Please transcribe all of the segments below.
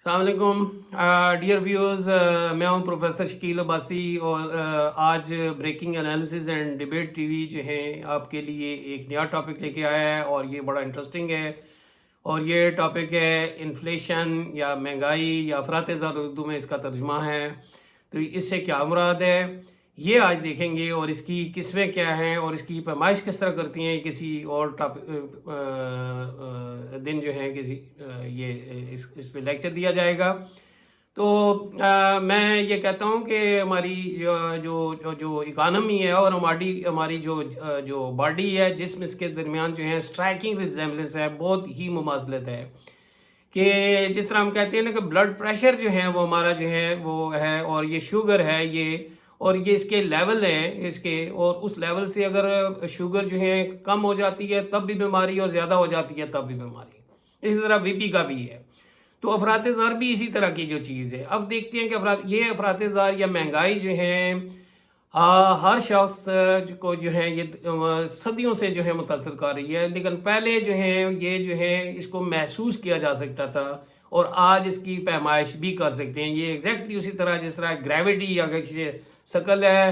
السلام علیکم dear viewers, میں ہوں پروفیسر شکیل عباسی اور آج breaking analysis and debate T V جو ہے آپ کے لیے ایک نیا ٹاپک لے کے آیا ہے اور یہ بڑا انٹرسٹنگ ہے. اور یہ ٹاپک ہے انفلیشن یا مہنگائی یا افراط زر، اردو میں اس کا ترجمہ ہے. تو اس سے کیا مراد ہے یہ آج دیکھیں گے، اور اس کی قسمیں کیا ہیں اور اس کی پیمائش کس طرح کرتی ہیں. کسی اور دن جو ہے کسی یہ اس پہ لیکچر دیا جائے گا. تو میں یہ کہتا ہوں کہ ہماری جو اکانومی ہے اور ہماری جو باڈی ہے، جسم اس کے درمیان جو ہے اسٹرائکنگ ریزیمبلنس ہے، بہت ہی مماثلت ہے. کہ جس طرح ہم کہتے ہیں نا کہ بلڈ پریشر جو ہے وہ ہمارا جو ہے وہ ہے، اور یہ شوگر ہے اور یہ اس کے لیول ہیں اس کے، اور اس لیول سے اگر شوگر جو ہے کم ہو جاتی ہے تب بھی بیماری، اور زیادہ ہو جاتی ہے تب بھی بیماری. اسی طرح بی پی کا بھی ہے. تو افراط زر بھی اسی طرح کی جو چیز ہے. اب دیکھتے ہیں کہ یہ افراط زر یا مہنگائی جو ہے ہر شخص کو جو ہے یہ صدیوں سے جو ہے متاثر کر رہی ہے. لیکن پہلے جو ہے یہ جو ہے اس کو محسوس کیا جا سکتا تھا، اور آج اس کی پیمائش بھی کر سکتے ہیں. یہ ایگزیکٹلی اسی طرح جس طرح گریوٹی یا شکل ہے،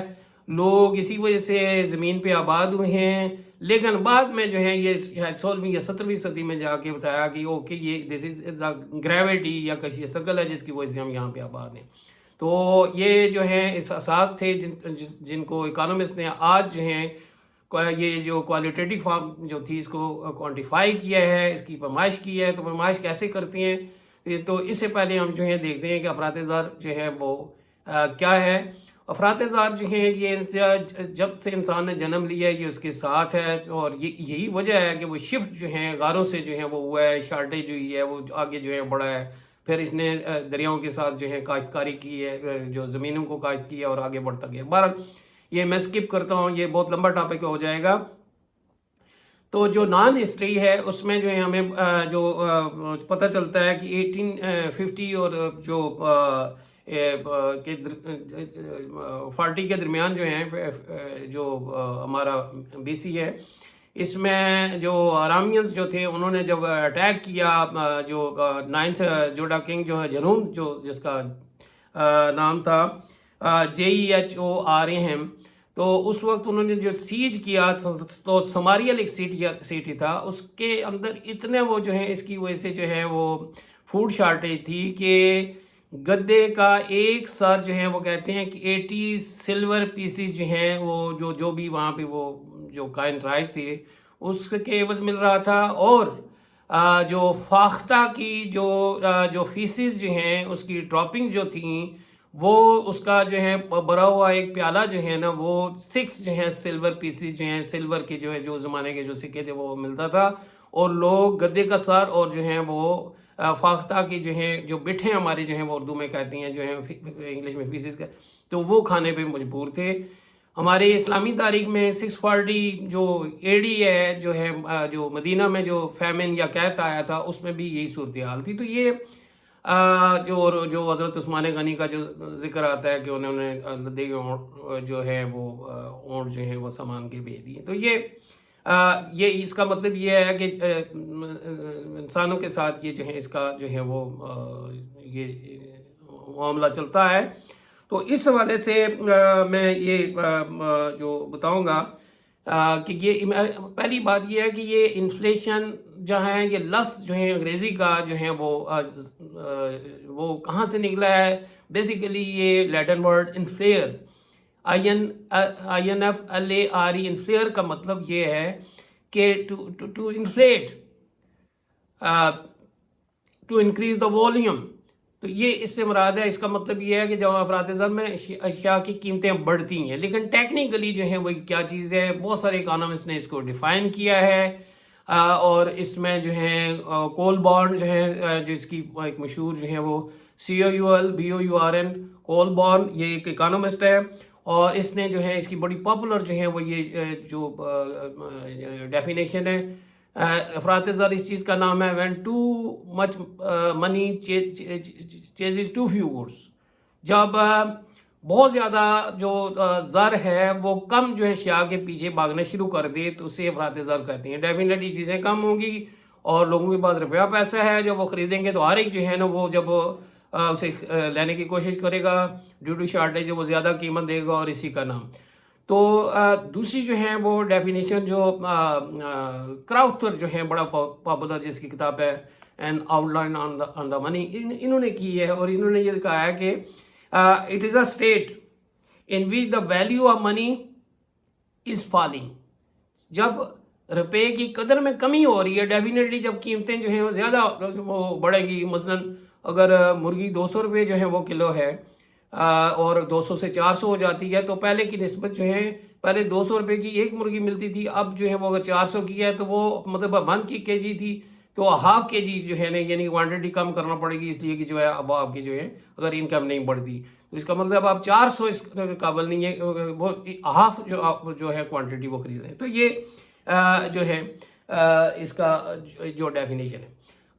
لوگ اسی وجہ سے زمین پہ آباد ہوئے ہیں. لیکن بعد میں جو ہے یہ 16ویں یا 17ویں صدی میں جا کے بتایا کہ اوکے یہ دس از گریوٹی یا کشش شکل ہے جس کی وجہ سے ہم یہاں پہ آباد ہیں. تو یہ جو ہیں احساسات تھے جن کو اکانومسٹ نے آج جو ہیں یہ جو کوالیٹیٹیو فارم جو تھی اس کو کوانٹیفائی کیا ہے، اس کی پیمائش کی ہے. تو پیمائش کیسے کرتی ہیں؟ تو اس سے پہلے ہم جو ہے دیکھتے ہیں کہ افراط زر جو ہے وہ کیا ہے. افراط زر جو ہے یہ جب سے انسان نے جنم لیا ہے یہ اس کے ساتھ ہے، اور یہی وجہ ہے کہ وہ شفٹ جو ہیں غاروں سے جو ہے وہ ہوا ہے، شارٹیج ہوئی ہے، وہ آگے جو ہے بڑھا ہے. پھر اس نے دریاؤں کے ساتھ جو ہے کاشتکاری کی ہے، جو زمینوں کو کاشت کیا اور آگے بڑھتا گیا. بہرحال یہ میں سکپ کرتا ہوں، یہ بہت لمبا ٹاپک ہو جائے گا. تو جو نان ہسٹری ہے اس میں جو ہے ہمیں جو پتہ چلتا ہے کہ 1850 اور جو 40 کے درمیان جو ہیں جو ہمارا بی سی ہے، اس میں جو آرامینز جو تھے انہوں نے جب اٹیک کیا جو 9th جوڈا کنگ جو ہے جنون جس کا نام تھا JEHORAM. تو اس وقت انہوں نے جو سیج کیا تو سماریل ایک سٹی تھا، اس کے اندر اتنے وہ جو ہے اس کی وجہ سے جو ہے وہ فوڈ شارٹیج تھی کہ گدے کا ایک سر جو ہے وہ کہتے ہیں کہ 80 سلور پیسز جو ہیں وہ جو بھی وہاں پہ وہ جو کائن رائج تھے اس کے عوض مل رہا تھا. اور جو فاختہ کی جو فیسز جو ہیں اس کی ڈراپنگ جو تھیں وہ اس کا جو ہے بھرا ہوا ایک پیالہ جو ہے نا وہ 6 جو ہیں سلور پیسز جو ہیں سلور کے جو ہے جو زمانے کے جو سکے تھے وہ ملتا تھا. اور لوگ گدے کا سر اور جو ہیں وہ فاختہ کی جو ہیں جو بٹھیں ہماری جو ہیں وہ اردو میں کہتی ہیں جو ہیں انگلش میں فیسز کا، تو وہ کھانے پہ مجبور تھے. ہمارے اسلامی تاریخ میں 640 جو AD ہے جو ہے جو مدینہ میں جو فیمن یا قحط آیا تھا اس میں بھی یہی صورتحال تھی. تو یہ جو حضرت عثمان غنی کا جو ذکر آتا ہے کہ انہوں نے لدے جو ہے وہ اونٹ جو ہے وہ سامان کے بھیج دیے. تو یہ اس کا مطلب یہ ہے کہ انسانوں کے ساتھ یہ جو ہے اس کا جو ہے وہ یہ معاملہ چلتا ہے. تو اس حوالے سے میں یہ جو بتاؤں گا کہ یہ پہلی بات یہ ہے کہ یہ انفلیشن جو ہے یہ لفظ جو ہے انگریزی کا جو ہے وہ کہاں سے نکلا ہے. بیسیکلی یہ لیٹن ورڈ انفلیئر INFLARE انفلیئر کا مطلب یہ ہے کہ to inflate, to increase the volume. تو یہ اس سے مراد ہے، اس کا مطلب یہ ہے کہ جب افراط زر میں اشیاء کی قیمتیں بڑھتی ہیں. لیکن ٹیکنیکلی جو ہے وہ کیا چیز ہے، بہت سارے اکانومسٹ نے اس کو ڈیفائن کیا ہے. اور اس میں جو ہے کول بارن جو ہے جس کی ایک مشہور جو ہے وہ COULBOURN کول بارن، یہ ایک اکانومسٹ ہے. اور اس نے جو ہے اس کی بڑی پاپولر جو ہے وہ یہ جو ڈیفینیشن ہے افراط زر، اس چیز کا نام ہے when too much money chases too few goods. جب بہت زیادہ جو زر ہے وہ کم جو ہے اشیاء کے پیچھے بھاگنا شروع کر دے تو اسے افراط زر کہتے ہیں. ڈیفینیٹلی چیزیں کم ہوں گی اور لوگوں کے پاس روپیہ پیسہ ہے جو وہ خریدیں گے تو ہر ایک جو ہے نا وہ جب اسے لینے کی کوشش کرے گا ڈیو ٹو شارٹیج وہ زیادہ قیمت دے گا اور اسی کا نام. تو دوسری جو ہے وہ ڈیفینیشن جو کراؤتھر جو ہے بڑا پاپولر جس کی کتاب ہے این آؤٹ لائن آن دا منی انہوں نے کی ہے اور انہوں نے یہ کہا ہے کہ it is a state in which the value of money is falling. جب روپے کی قدر میں کمی ہو رہی ہے ڈیفینیٹلی جب قیمتیں جو ہیں وہ زیادہ وہ بڑھیں گی. مثلا اگر مرغی 200 روپے جو ہے وہ کلو ہے اور 200 سے 400 ہو جاتی ہے تو پہلے کی نسبت جو ہے پہلے 200 روپے کی ایک مرغی ملتی تھی, اب جو ہے وہ اگر 400 کی ہے تو وہ مطلب 1 kg تھی تو ½ kg جو ہے نا یعنی کوانٹٹی کم کرنا پڑے گی, اس لیے کہ جو ہے اب آپ کی جو ہے اگر انکم نہیں بڑھتی تو اس کا مطلب آپ 400 اس قابل نہیں ہے, وہ ہاف جو آپ جو ہے کوانٹٹی وہ خرید رہے ہیں. تو یہ جو ہے اس کا جو ڈیفینیشن ہے.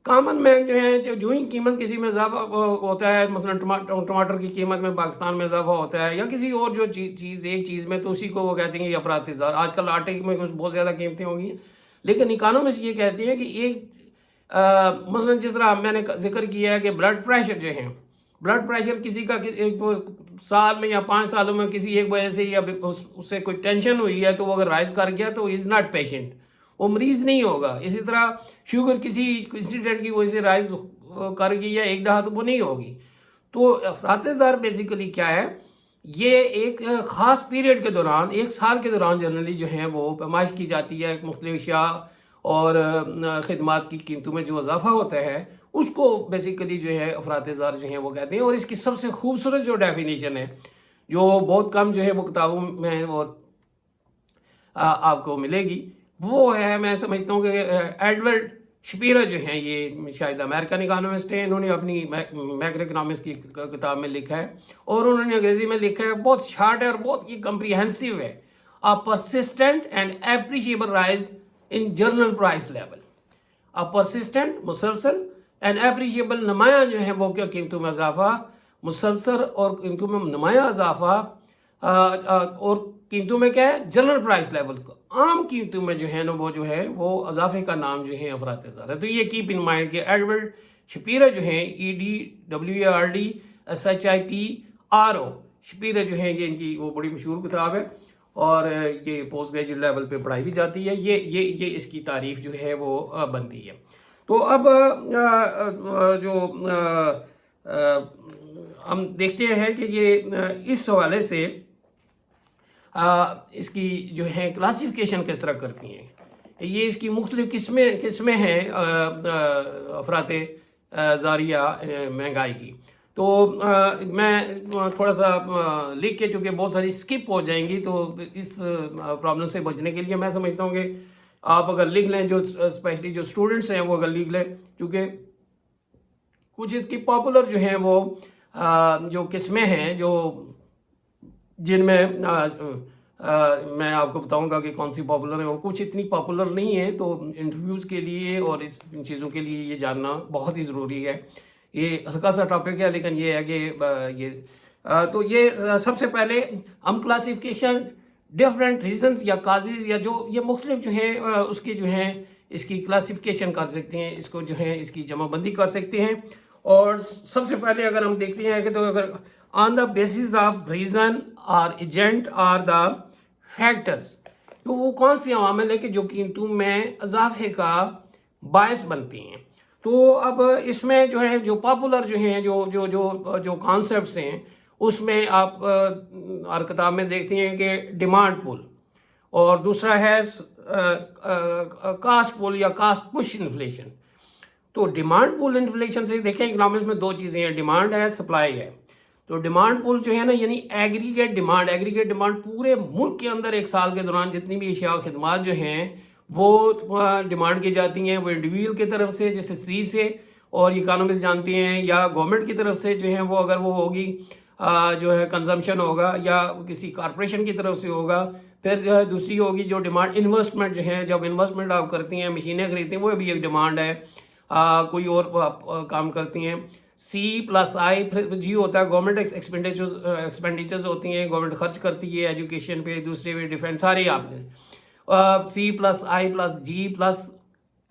کامن مین جو ہے جو ہی قیمت کسی میں اضافہ ہوتا ہے, مثلا ٹماٹر کی قیمت میں پاکستان میں اضافہ ہوتا ہے یا کسی اور جو چیز ایک چیز میں, تو اسی کو وہ کہتے ہیں کہ افراط زر. آج کل آٹے میں کچھ بہت زیادہ قیمتیں ہو گئی ہیں, لیکن اکانومسٹ یہ کہتے ہیں کہ ایک مثلا جس طرح میں نے ذکر کیا ہے کہ بلڈ پریشر جو ہے, بلڈ پریشر کسی کا سال میں یا 5 سالوں میں کسی ایک وجہ سے یا اس سے کوئی ٹینشن ہوئی ہے تو وہ اگر رائز کر گیا تو از ناٹ پیشنٹ, وہ مریض نہیں ہوگا. اسی طرح شوگر کسی انسیڈنٹ کی وجہ سے رائز کر گئی یا ایک دہا تو وہ نہیں ہوگی. تو افراط زر بیسیکلی کیا ہے, یہ ایک خاص پیریڈ کے دوران 1 سال کے دوران جنرلی جو ہے وہ پیمائش کی جاتی ہے. مختلف اشیاء اور خدمات کی قیمتوں میں جو اضافہ ہوتا ہے اس کو بیسیکلی جو ہے افراط زر جو ہیں وہ کہتے ہیں. اور اس کی سب سے خوبصورت جو ڈیفینیشن ہے جو بہت کم جو ہے وہ کتابوں میں اور آپ کو ملے گی وہ ہے, میں سمجھتا ہوں کہ ایڈورڈ شپیرر جو ہیں, یہ شاید امریکن اکانومسٹ ہیں, انہوں نے اپنی میکرو اکنامکس کی کتاب میں لکھا ہے اور انہوں نے انگریزی میں لکھا ہے, بہت شارٹ ہے اور بہت یہ کمپریہنسو ہے. A persistent and appreciable rise in journal price level. A persistent مسلسل and appreciable نمایاں جو ہے وہ کیا قیمتوں میں اضافہ, مسلسل اور قیمتوں میں نمایاں اضافہ, اور قیمتوں میں کیا ہے جنرل پرائس لیول کو عام قیمتوں میں جو ہے نا وہ جو ہے وہ اضافے کا نام جو ہے افراط زر ہے. تو یہ کیپ ان مائنڈ کہ ایڈورڈ شپیرر جو ہیں EDWARD شپیرر جو ہیں یہ ان کی وہ بڑی مشہور کتاب ہے اور یہ پوسٹ گریجویٹ لیول پہ پڑھائی بھی جاتی ہے. یہ اس کی تعریف جو ہے وہ بنتی ہے. تو اب جو ہم دیکھتے ہیں کہ یہ اس حوالے سے اس کی جو ہے کلاسیفیکیشن کس طرح کرتی ہیں. یہ اس کی مختلف قسمیں ہیں افراط زاریہ مہنگائی کی. تو میں تھوڑا سا لکھ کے چونکہ بہت ساری سکپ ہو جائیں گی تو اس پرابلم سے بچنے کے لیے میں سمجھتا ہوں کہ آپ اگر لکھ لیں, جو اسپیشلی جو اسٹوڈنٹس ہیں وہ اگر لکھ لیں, کیونکہ کچھ اس کی پاپولر جو ہیں وہ جو قسمیں ہیں جو جن میں میں آپ کو بتاؤں گا کہ کون سی پاپولر ہیں اور کچھ اتنی پاپولر نہیں ہیں. تو انٹرویوز کے لیے اور اس چیزوں کے لیے یہ جاننا بہت ہی ضروری ہے. یہ ہلکا سا ٹاپک ہے لیکن یہ ہے کہ یہ تو یہ سب سے پہلے ہم کلاسیفیکیشن ڈفرینٹ ریزنز یا کازز یا جو یہ مختلف جو ہیں اس کی جو ہیں اس کی کلاسیفیکیشن کر سکتے ہیں, اس کو جو ہے اس کی جمع بندی کر سکتے ہیں. اور سب سے پہلے اگر ہم دیکھتے ہیں کہ تو اگر آن دا بیسس آف ریزن اور ایجنٹ اور دا فیکٹرز, تو وہ کون سی عوامل ہیں کہ جو قیمتوں میں اضافے کا باعث بنتی ہیں. تو اب اس میں جو ہے جو پاپولر جو ہیں جو کانسیپٹس ہیں اس میں آپ ہر کتاب میں دیکھتے ہیں کہ ڈیمانڈ پول, اور دوسرا ہے کاسٹ پول یا کاسٹ پش انفلیشن. تو ڈیمانڈ پول انفلیشن سے دیکھیں اکنامکس میں 2 چیزیں ہیں, ڈیمانڈ ہے, سپلائی ہے. تو ڈیمانڈ پول جو ہے نا یعنی ایگریگیٹ ڈیمانڈ پورے ملک کے اندر 1 سال کے دوران جتنی بھی اشیاء خدمات جو ہیں وہ ڈیمانڈ کی جاتی ہیں, وہ انڈیویجول کی طرف سے جیسے سی سے, اور اکانومسٹ جانتے ہیں, یا گورنمنٹ کی طرف سے جو ہے وہ اگر وہ ہوگی جو ہے کنزمپشن ہوگا, یا کسی کارپوریشن کی طرف سے ہوگا. پھر جو ہے دوسری ہوگی جو ڈیمانڈ انویسٹمنٹ جو ہے, جب انویسٹمنٹ آپ کرتی ہیں, مشینیں خریدتے ہیں, وہ بھی ایک ڈیمانڈ ہے. کوئی اور کام کرتی ہیں. C+I ہوتا ہے گورنمنٹ ایکسپینڈیچرز ہوتی ہیں, گورنمنٹ خرچ کرتی ہے ایجوکیشن پہ, دوسرے پہ ڈیفینس, سارے آپ نے C+I+G+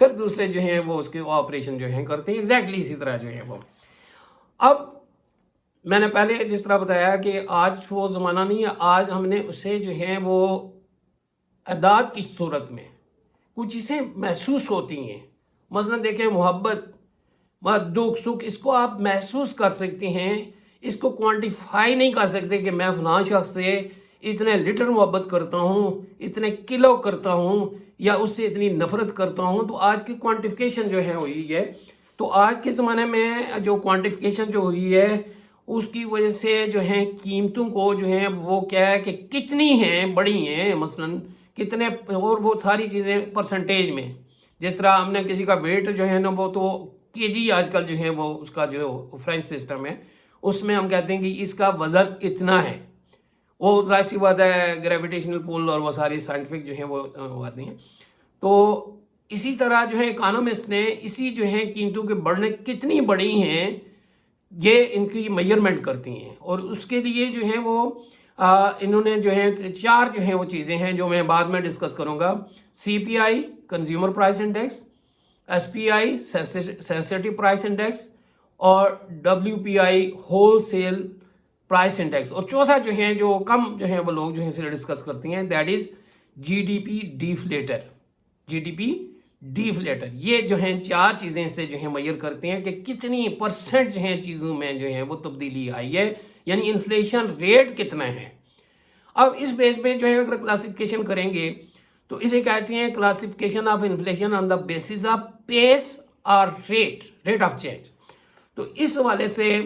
پھر دوسرے جو ہیں وہ اس کے آپریشن جو ہیں کرتے ہیں ایگزیکٹلی اسی طرح جو ہیں وہ. اب میں نے پہلے جس طرح بتایا کہ آج وہ زمانہ نہیں ہے، آج ہم نے اسے جو ہیں وہ اعداد کی صورت میں کچھ چیزیں محسوس ہوتی ہیں. مثلا دیکھیں محبت، دکھ سکھ، اس کو آپ محسوس کر سکتے ہیں، اس کو کوانٹیفائی نہیں کر سکتے کہ میں فلاں شخص سے اتنے لیٹر محبت کرتا ہوں، اتنے کلو کرتا ہوں، یا اس سے اتنی نفرت کرتا ہوں. تو آج کی کوانٹیفیکیشن جو ہے ہوئی ہے. تو آج کے زمانے میں جو کوانٹیفیکیشن جو ہوئی ہے اس کی وجہ سے جو ہیں قیمتوں کو جو ہیں وہ کیا ہے کہ کتنی ہیں، بڑی ہیں، مثلا کتنے، اور وہ ساری چیزیں پرسنٹیج میں. جس طرح ہم نے کسی کا ویٹ جو ہے نا وہ تو کے جی آج کل جو ہے وہ اس کا جو فرینچ سسٹم ہے اس میں ہم کہتے ہیں کہ اس کا وزن اتنا ہے. وہ ظاہر سی بات ہے گریویٹیشنل پول اور وہ ساری سائنٹیفک جو ہیں وہ آتی ہیں. تو اسی طرح جو ہے اکانومسٹ نے اسی جو ہیں قیمتوں کے بڑھنے کتنی بڑی ہیں یہ ان کی میجرمنٹ کرتی ہیں. اور اس کے لیے جو ہیں وہ انہوں نے جو ہے 4 جو ہیں وہ چیزیں ہیں جو میں بعد میں ڈسکس کروں گا. C P I consumer price index, S P I sensitive price index, اور W P I wholesale price index. اور چوتھا جو ہیں جو کم جو ہیں وہ لوگ جو ہیں اسے ڈسکس کرتی ہیں that is G D P deflator. G D P deflator یہ جو ہیں 4 چیزیں سے جو ہیں میئر کرتے ہیں کہ کتنی پرسنٹ جو ہیں چیزوں میں جو ہیں وہ تبدیلی آئی ہے، یعنی انفلیشن ریٹ کتنا ہے. اب اس بیس پہ جو ہے اگر کلاسیفیکیشن کریں گے تو اسے کہتے ہیں classification of inflation on the basis of peace اور ریٹ آف چینج. تو اس حوالے سے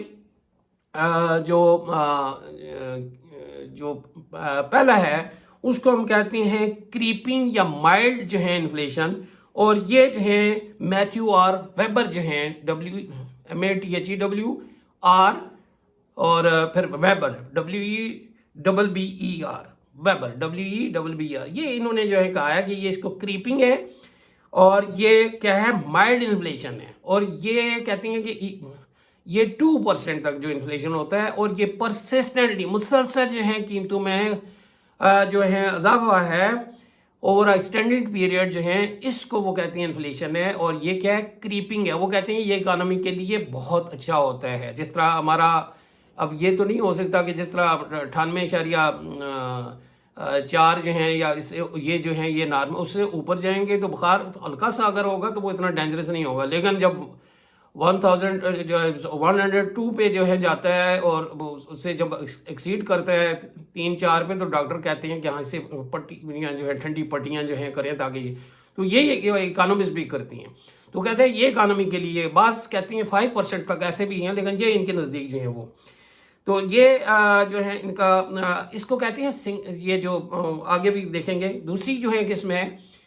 جو پہلا ہے اس کو ہم کہتے ہیں کریپنگ یا مائلڈ جو ہے انفلیشن. اور یہ جو ہیں میتھیو آر ویبر جو ہیں WMATHEWR اور پھر ویبر WEBBER ویبر WEBBER یہ انہوں نے جو ہے کہا ہے کہ یہ اس کو کریپنگ ہے اور یہ کیا ہے مائلڈ انفلیشن ہے. اور یہ کہتے ہیں کہ یہ 2% تک جو انفلیشن ہوتا ہے اور یہ پرسسٹنٹلی مسلسل جو ہیں قیمتوں میں جو ہے اضافہ ہے اوور ایکسٹینڈڈ پیریڈ جو ہیں اس کو وہ کہتے ہیں انفلیشن ہے. اور یہ کیا ہے کریپنگ ہے. وہ کہتے ہیں یہ اکانومی کے لیے بہت اچھا ہوتا ہے. جس طرح ہمارا اب یہ تو نہیں ہو سکتا کہ جس طرح 98.4 جو ہیں یا اس سے یہ جو ہیں یہ نارمل اس سے اوپر جائیں گے تو بخار ہلکا سا اگر ہوگا تو وہ اتنا ڈینجرس نہیں ہوگا. لیکن جب 102 پہ جو ہے جاتا ہے اور اس سے جب ایکسیڈ کرتا ہے 3-4 پہ تو ڈاکٹر کہتے ہیں کہ ہاں اس سے پٹیاں جو ہے ٹھنڈی پٹیاں جو ہیں کریں تاکہ یہ تو یہ اکانومسٹ بھی کرتی ہیں. تو کہتے ہیں یہ اکانومی کے لیے بعض کہتے ہیں 5% تک ایسے بھی ہیں لیکن یہ ان کے نزدیک جو ہیں وہ تو یہ جو ہے ان کا اس کو کہتے ہیں یہ جو آگے بھی دیکھیں گے. دوسری جو ہے کس میں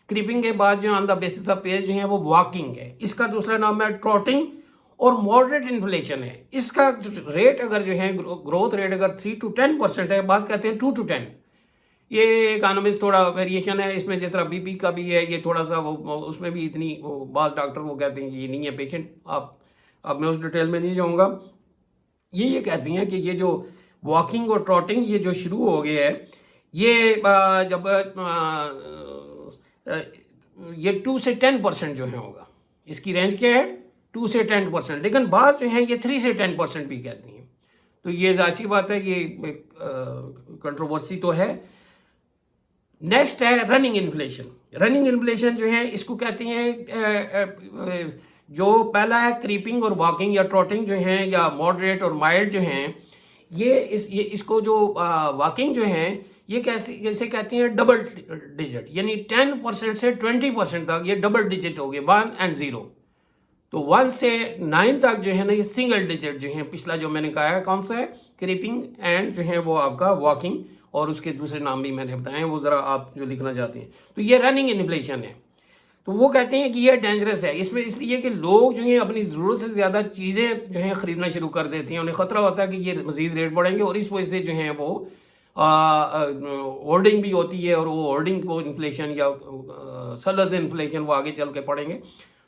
کریپنگ کے بعد جو آن دا بیسس آف پیس جو ہے وہ واکنگ ہے. اس کا دوسرا نام ہے ٹروٹنگ اور ماڈریٹ انفلیشن ہے. اس کا ریٹ اگر جو ہے گروتھ ریٹ اگر 3 to 10% ہے، بعض کہتے ہیں 2 to 10. یہ اکانومسٹ تھوڑا ویریشن ہے اس میں. جس طرح بی پی کا بھی ہے یہ تھوڑا سا وہ اس میں بھی اتنی بعض ڈاکٹر وہ کہتے ہیں کہ یہ نہیں ہے پیشنٹ. اب میں اس ڈیٹیل میں نہیں جاؤں گا. یہ کہتی ہیں کہ یہ جو واکنگ اور ٹروٹنگ یہ جو شروع ہو گیا ہے یہ جب یہ 2 سے 10% جو ہے ہوگا. اس کی رینج کیا ہے 2 سے 10%. لیکن بعض جو ہیں یہ 3 سے 10% بھی کہتی ہیں. تو یہ ظاہر سی بات ہے یہ ایک کنٹروورسی تو ہے. نیکسٹ ہے رننگ انفلیشن. رننگ انفلیشن جو ہے اس کو کہتے ہیں جو پہلا ہے کریپنگ اور واکنگ یا ٹروٹنگ جو ہیں یا ماڈریٹ اور مائلڈ جو ہیں یہ اس کو جو واکنگ جو ہیں یہ کیسے کہتے ہیں ڈبل ڈیجٹ، یعنی 10% سے 20% تک یہ ڈبل ڈیجٹ ہو گئے 1 and 0. تو 1 سے 9 تک جو ہے نا یہ سنگل ڈیجٹ جو ہیں. پچھلا جو میں نے کہا ہے کون سا ہے کریپنگ اینڈ جو ہے وہ آپ کا واکنگ اور اس کے دوسرے نام بھی میں نے بتائے ہیں وہ ذرا آپ جو لکھنا چاہتے ہیں. تو یہ رننگ انفلیشن ہے. تو وہ کہتے ہیں کہ یہ ڈینجرس ہے اس میں اس لیے کہ لوگ جو ہیں اپنی ضرورت سے زیادہ چیزیں جو ہیں خریدنا شروع کر دیتے ہیں. انہیں خطرہ ہوتا ہے کہ یہ مزید ریٹ بڑھیں گے اور اس وجہ سے جو ہیں وہ ہولڈنگ بھی ہوتی ہے اور وہ ہولڈنگ کو انفلیشن یا سیلرز انفلیشن وہ آگے چل کے پڑیں گے.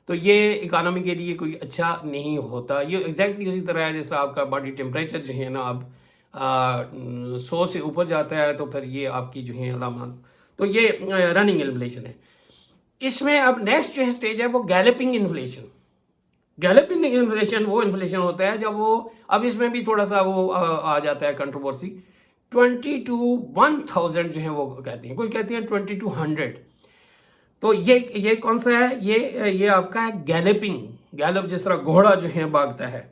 تو یہ اکانومی کے لیے کوئی اچھا نہیں ہوتا. یہ ایگزیکٹلی اسی طرح ہے جس طرح آپ کا باڈی ٹیمپریچر جو ہے نا اب 100 سے اوپر جاتا ہے تو پھر یہ آپ کی جو ہے علامات. تو یہ رننگ انفلیشن ہے. اس میں اب نیکسٹ جو ہے اسٹیج ہے وہ گیلپنگ انفلیشن. گیلپنگ انفلیشن وہ انفلیشن ہوتا ہے جب وہ, اب اس میں بھی تھوڑا سا وہ آ جاتا ہے کنٹروورسی, 20 to 1000 جو ہے وہ کہتے ہیں, کوئی کہتے ہیں 20 to 100. تو یہ کون سا ہے, یہ آپ کا ہے گیلپنگ, گیلپ جس طرح گھوڑا جو ہے بھاگتا ہے.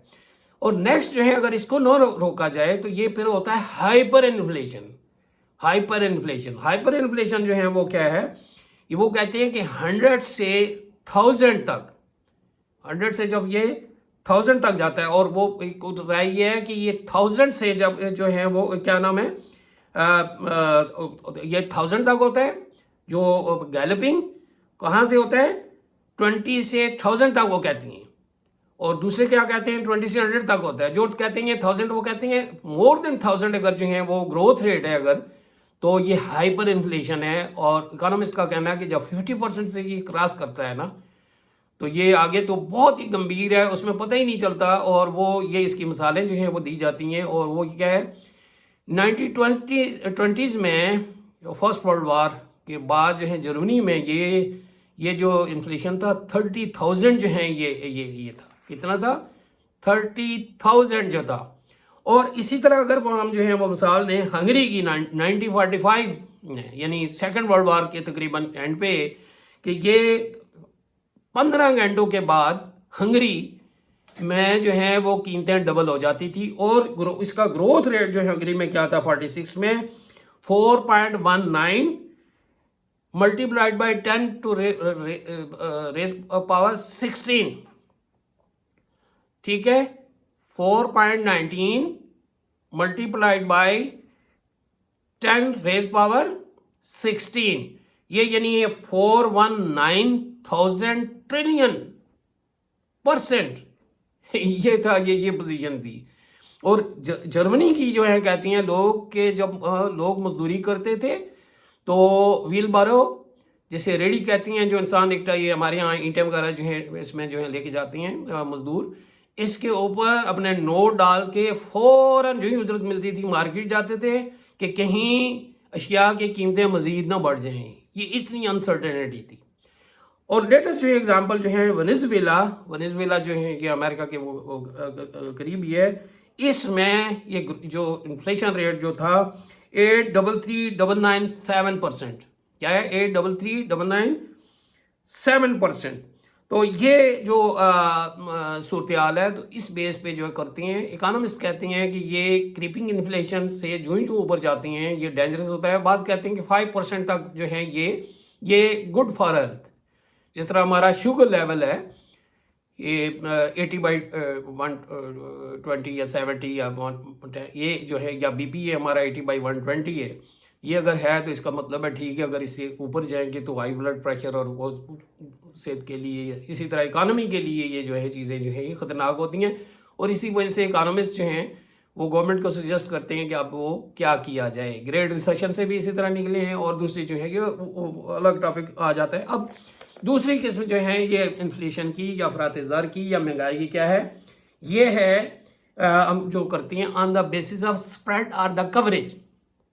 اور نیکسٹ جو ہے اگر اس کو نہ روکا جائے تو یہ پھر ہوتا ہے hyper inflation. Hyper inflation, hyper inflation جو ہے وہ کیا ہے, وہ کہتے ہیں کہ 100 سے 1000 تک, 100 سے جب یہ 1000 تک جاتا ہے, اور وہ ایک رائے یہ ہے کہ یہ 1000 سے جب جو ہے وہ کیا نام ہے, یہ 1000 تک ہوتا ہے جو گیلپنگ, کہاں سے ہوتا ہے 20 سے 1000 تک وہ کہتی ہیں, اور دوسرے کیا کہتے ہیں 20 سے 100 تک ہوتا ہے. جو کہتے ہیں 1000 وہ کہتے ہیں مور دین 1000 اگر جو ہیں وہ گروتھ ریٹ ہے اگر, تو یہ ہائپر انفلیشن ہے. اور اکانومسٹ کا کہنا ہے کہ جب 50% سے یہ کراس کرتا ہے نا, تو یہ آگے تو بہت ہی گمبھیر ہے, اس میں پتہ ہی نہیں چلتا. اور وہ یہ اس کی مثالیں جو ہیں وہ دی جاتی ہیں, اور وہ کیا ہے 1920s میں فرسٹ ورلڈ وار کے بعد جو ہے جرمنی میں یہ جو انفلیشن تھا 30,000 جو ہیں یہ تھا, کتنا تھا 30,000 جو تھا. اور اسی طرح اگر ہم جو ہے وہ مثال دیں ہنگری کی 1945 یعنی سیکنڈ ورلڈ وار کے تقریباً اینڈ پہ, کہ یہ 15 گھنٹوں کے بعد ہنگری میں جو ہے وہ قیمتیں ڈبل ہو جاتی تھی. اور اس کا گروتھ ریٹ جو ہے ہنگری میں کیا تھا 46 میں 4.19 multiplied by 10 to raise power 16, ٹھیک ہے, 4.19 ملٹیپلائڈ بائی 10 ریز پاور 16, یہ یعنی 419,000 ٹریلین %. یہ تھا, یہ پوزیشن تھی. اور جرمنی کی جو ہے کہتی ہیں لوگ کہ جب لوگ مزدوری کرتے تھے تو ویل بارو جسے ریڑھی کہتی ہیں, جو انسان ایک یہ ہمارے یہاں اینٹیں وغیرہ جو ہیں اس میں جو ہے لے کے جاتی ہیں مزدور, اس کے اوپر اپنے نوٹ ڈال کے فوراً جو ہی اجرت ملتی تھی مارکیٹ جاتے تھے کہ کہیں اشیاء کی قیمتیں مزید نہ بڑھ جائیں. یہ اتنی انسرٹینٹی تھی. اور لیٹسٹ جو ایگزامپل جو ہے ونیزویلا جو ہے یہ امریکہ کے وہ قریب ہی ہے, اس میں یہ جو انفلیشن ریٹ جو تھا 8.33997%, کیا ہے 8.33997%. تو یہ جو صورتحال ہے تو اس بیس پہ جو کرتی ہیں اکانومسٹ کہتے ہیں کہ یہ کریپنگ انفلیشن سے جو اوپر جاتی ہیں یہ ڈینجرس ہوتا ہے. بعض کہتے ہیں کہ 5% تک جو ہے یہ گڈ فار ہیلتھ. جس طرح ہمارا شوگر لیول ہے یہ 80/120 یا 70 یا 110, یہ جو ہے, یا بی پی ہے ہمارا 80/120 ہے, یہ اگر ہے تو اس کا مطلب ہے ٹھیک ہے, اگر اس سے اوپر جائیں گے تو ہائی بلڈ پریشر اور وہ صحت کے لیے, اسی طرح اکانومی کے لیے یہ جو ہے چیزیں جو ہیں یہ خطرناک ہوتی ہیں. اور اسی وجہ سے اکانومسٹ جو ہیں وہ گورنمنٹ کو سجیسٹ کرتے ہیں کہ اب وہ کیا کیا جائے. گریٹ ریسیشن سے بھی اسی طرح نکلے ہیں, اور دوسری جو ہے یہ الگ ٹاپک آ جاتا ہے. اب دوسری قسم جو ہے یہ انفلیشن کی یا افراط زر کی یا مہنگائی کی کیا ہے, یہ ہے ہم جو کرتی ہیں آن دا بیسس آف اسپریڈ اور دا کوریج,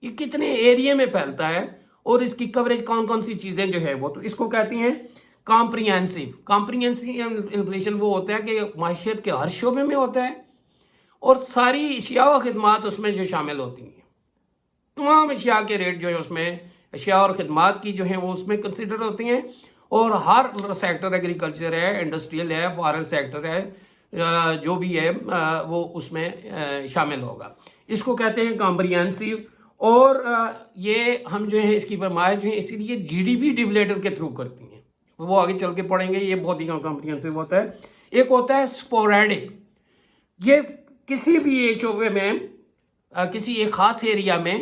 یہ کتنے ایریے میں پھیلتا ہے اور اس کی کوریج کون کون سی چیزیں جو ہے وہ, تو اس کو کہتی ہیں کمپریہنسو انفلیشن. وہ ہوتا ہے کہ معیشت کے ہر شعبے میں ہوتا ہے اور ساری اشیاء و خدمات اس میں جو شامل ہوتی ہیں, تمام اشیاء کے ریٹ جو ہے اس میں اشیاء اور خدمات کی جو ہیں وہ اس میں کنسیڈر ہوتی ہیں. اور ہر سیکٹر, ایگریکلچر ہے, انڈسٹریل ہے, فارن سیکٹر ہے, جو بھی ہے وہ اس میں شامل ہوگا. اس کو کہتے ہیں کمپریہنسو. اور یہ ہم جو ہے اس کی پیمائش جو ہے اسی لیے جی ڈی پی ڈیولیٹر کے تھرو کرتی ہیں, وہ آگے چل کے پڑھیں گے, یہ بہت ہی کمپریہنسو ہوتا ہے. ایک ہوتا ہے سپوریڈک, یہ کسی بھی ایک شعبے میں کسی ایک خاص ایریا میں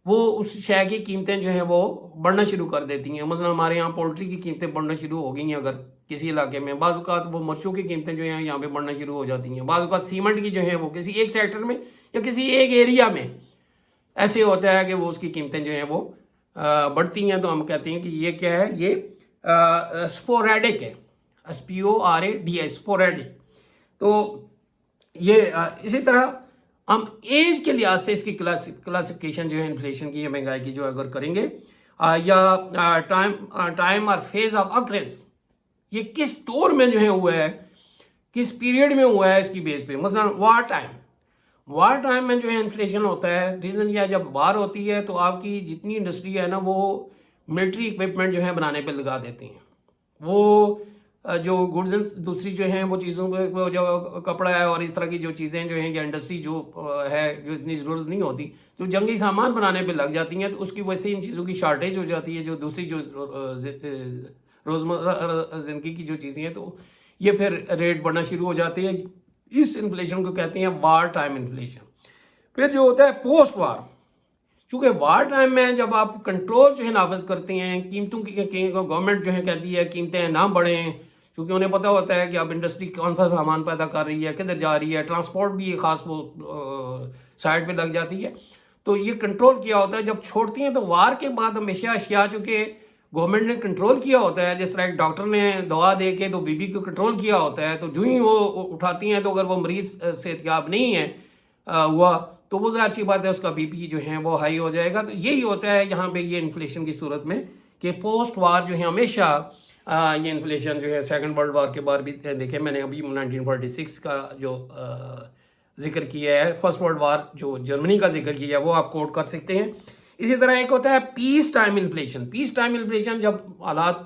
وہ اس شے کی قیمتیں جو ہیں وہ بڑھنا شروع کر دیتی ہیں. مثلا ہمارے یہاں پولٹری کی قیمتیں بڑھنا شروع ہو گئی ہیں اگر کسی علاقے میں, بعض اوقات وہ مرچوں کی قیمتیں جو ہیں یہاں پہ بڑھنا شروع ہو جاتی ہیں, بعض اوقات سیمنٹ کی جو ہیں وہ کسی ایک سیکٹر میں یا کسی ایک ایریا میں ایسے ہوتا ہے کہ وہ اس کی قیمتیں جو ہیں وہ بڑھتی ہیں. تو ہم کہتے ہیں کہ یہ کیا ہے, یہ سپوریڈک ہے, SPORADI سپوریڈک. تو یہ اسی طرح ہم ایج کے لحاظ سے اس کی کلاسیفیکیشن جو ہے انفلیشن کی یا مہنگائی کی جو اگر کریں گے, یا ٹائم اور فیز آف اکرنس، یہ کس دور میں جو ہے ہوا ہے، کس پیریڈ میں ہوا ہے، اس کی بیس پہ. مثلا وار ٹائم میں جو ہے انفلیشن ہوتا ہے. ریزن یہ ہے جب وار ہوتی ہے تو آپ کی جتنی انڈسٹری ہے نا وہ ملٹری اکوپمنٹ جو ہے بنانے پہ لگا دیتے ہیں. وہ جو گڈز دوسری جو ہیں وہ چیزوں پہ جو کپڑا ہے اور اس طرح کی جو چیزیں جو ہیں یا انڈسٹری جو ہے جو اتنی ضرورت نہیں ہوتی جو جنگی سامان بنانے پہ لگ جاتی ہیں تو اس کی وجہ سے ان چیزوں کی شارٹیج ہو جاتی ہے. جو دوسری جو روزمرہ زندگی کی جو چیزیں ہیں تو یہ پھر ریٹ بڑھنا شروع ہو جاتے ہیں. اس انفلیشن کو کہتے ہیں وار ٹائم انفلیشن. پھر جو ہوتا ہے پوسٹ وار، چونکہ وار ٹائم میں جب آپ کنٹرول جو ہے نافذ کرتے ہیں قیمتوں کی، گورنمنٹ جو ہے کہتی ہے قیمتیں نہ بڑھیں، کیونکہ انہیں پتہ ہوتا ہے کہ اب انڈسٹری کون سا سامان پیدا کر رہی ہے، کدھر جا رہی ہے، ٹرانسپورٹ بھی ایک خاص وہ سائڈ پہ لگ جاتی ہے. تو یہ کنٹرول کیا ہوتا ہے. جب چھوڑتی ہیں تو وار کے بعد ہمیشہ اشیاء چونکہ گورنمنٹ نے کنٹرول کیا ہوتا ہے، جس طرح ایک ڈاکٹر نے دوا دے کے تو بی کو کنٹرول کیا ہوتا ہے، تو جو ہی وہ اٹھاتی ہیں تو اگر وہ مریض صحتیاب نہیں ہے ہوا تو وہ ظاہر سی بات ہے اس کا بی پی جو ہے وہ ہائی ہو جائے گا. تو یہی ہوتا ہے یہاں پہ یہ انفلیشن کی صورت میں کہ پوسٹ وار جو ہے ہمیشہ یہ انفلیشن جو ہے سیکنڈ ورلڈ وار کے بعد بھی دیکھیں میں نے ابھی 1946 کا جو ذکر کیا ہے، فرسٹ ورلڈ وار جو جرمنی کا ذکر کیا ہے وہ آپ کوٹ کر سکتے ہیں. اسی طرح ایک ہوتا ہے پیس ٹائم انفلیشن. پیس ٹائم انفلیشن جب حالات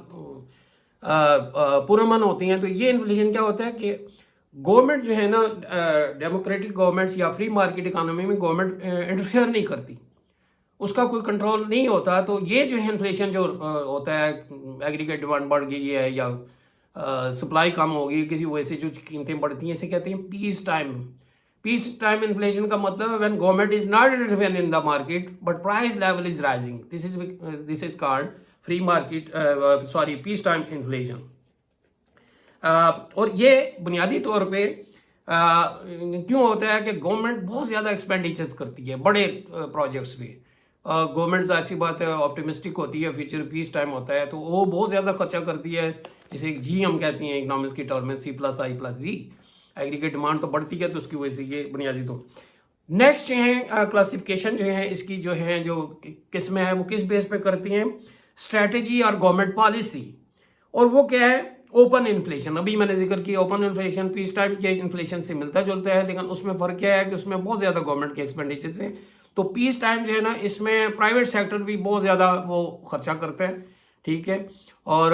پرامن ہوتی ہیں تو یہ انفلیشن کیا ہوتا ہے کہ گورنمنٹ جو ہے نا ڈیموکریٹک گورنمنٹس یا فری مارکیٹ اکانومی میں گورنمنٹ انٹرفیئر نہیں کرتی، اس کا کوئی کنٹرول نہیں ہوتا. تو یہ جو ہے انفلیشن جو ہوتا ہے، ایگریگیٹ ڈیمانڈ بڑھ گئی ہے یا سپلائی کم ہوگی کسی وجہ سے جو قیمتیں بڑھتی ہیں، اسے کہتے ہیں پیس ٹائم. پیس ٹائم انفلیشن کا مطلب ہے when government is not interfering in the market but price level is rising. This is called free market peace time inflation. اور یہ بنیادی طور پہ کیوں ہوتا ہے کہ گورنمنٹ بہت زیادہ ایکسپینڈیچرز کرتی ہے بڑے پروجیکٹس پہ. گورنمنٹ ظاہر سی بات ہے آپٹیمسٹک ہوتی ہے، فیوچر پیس ٹائم ہوتا ہے تو وہ بہت زیادہ خرچہ کرتی ہے، جسے جی ہم کہتے ہیں اکنامکس کی ٹرم میں C+I+Z. ایگریگیٹ ڈیمانڈ تو بڑھتی ہے تو اس کی وجہ سے یہ بنیادی تو. نیکسٹ جو ہے کلاسیفیکیشن جو ہے اس کی جو ہے جو قسمیں ہیں وہ کس بیس پہ کرتی ہیں، اسٹریٹجی اور گورنمنٹ پالیسی. اور وہ کیا ہے، اوپن انفلیشن. ابھی میں نے ذکر کیا اوپن انفلیشن پیس ٹائم کے انفلیشن سے ملتا جلتا ہے، لیکن اس میں فرق کیا ہے کہ اس میں بہت زیادہ گورنمنٹ کے ایکسپینڈیچر ہیں. تو پیس ٹائم جو ہے نا اس میں پرائیویٹ سیکٹر بھی بہت زیادہ وہ خرچہ کرتا ہے، ٹھیک ہے. اور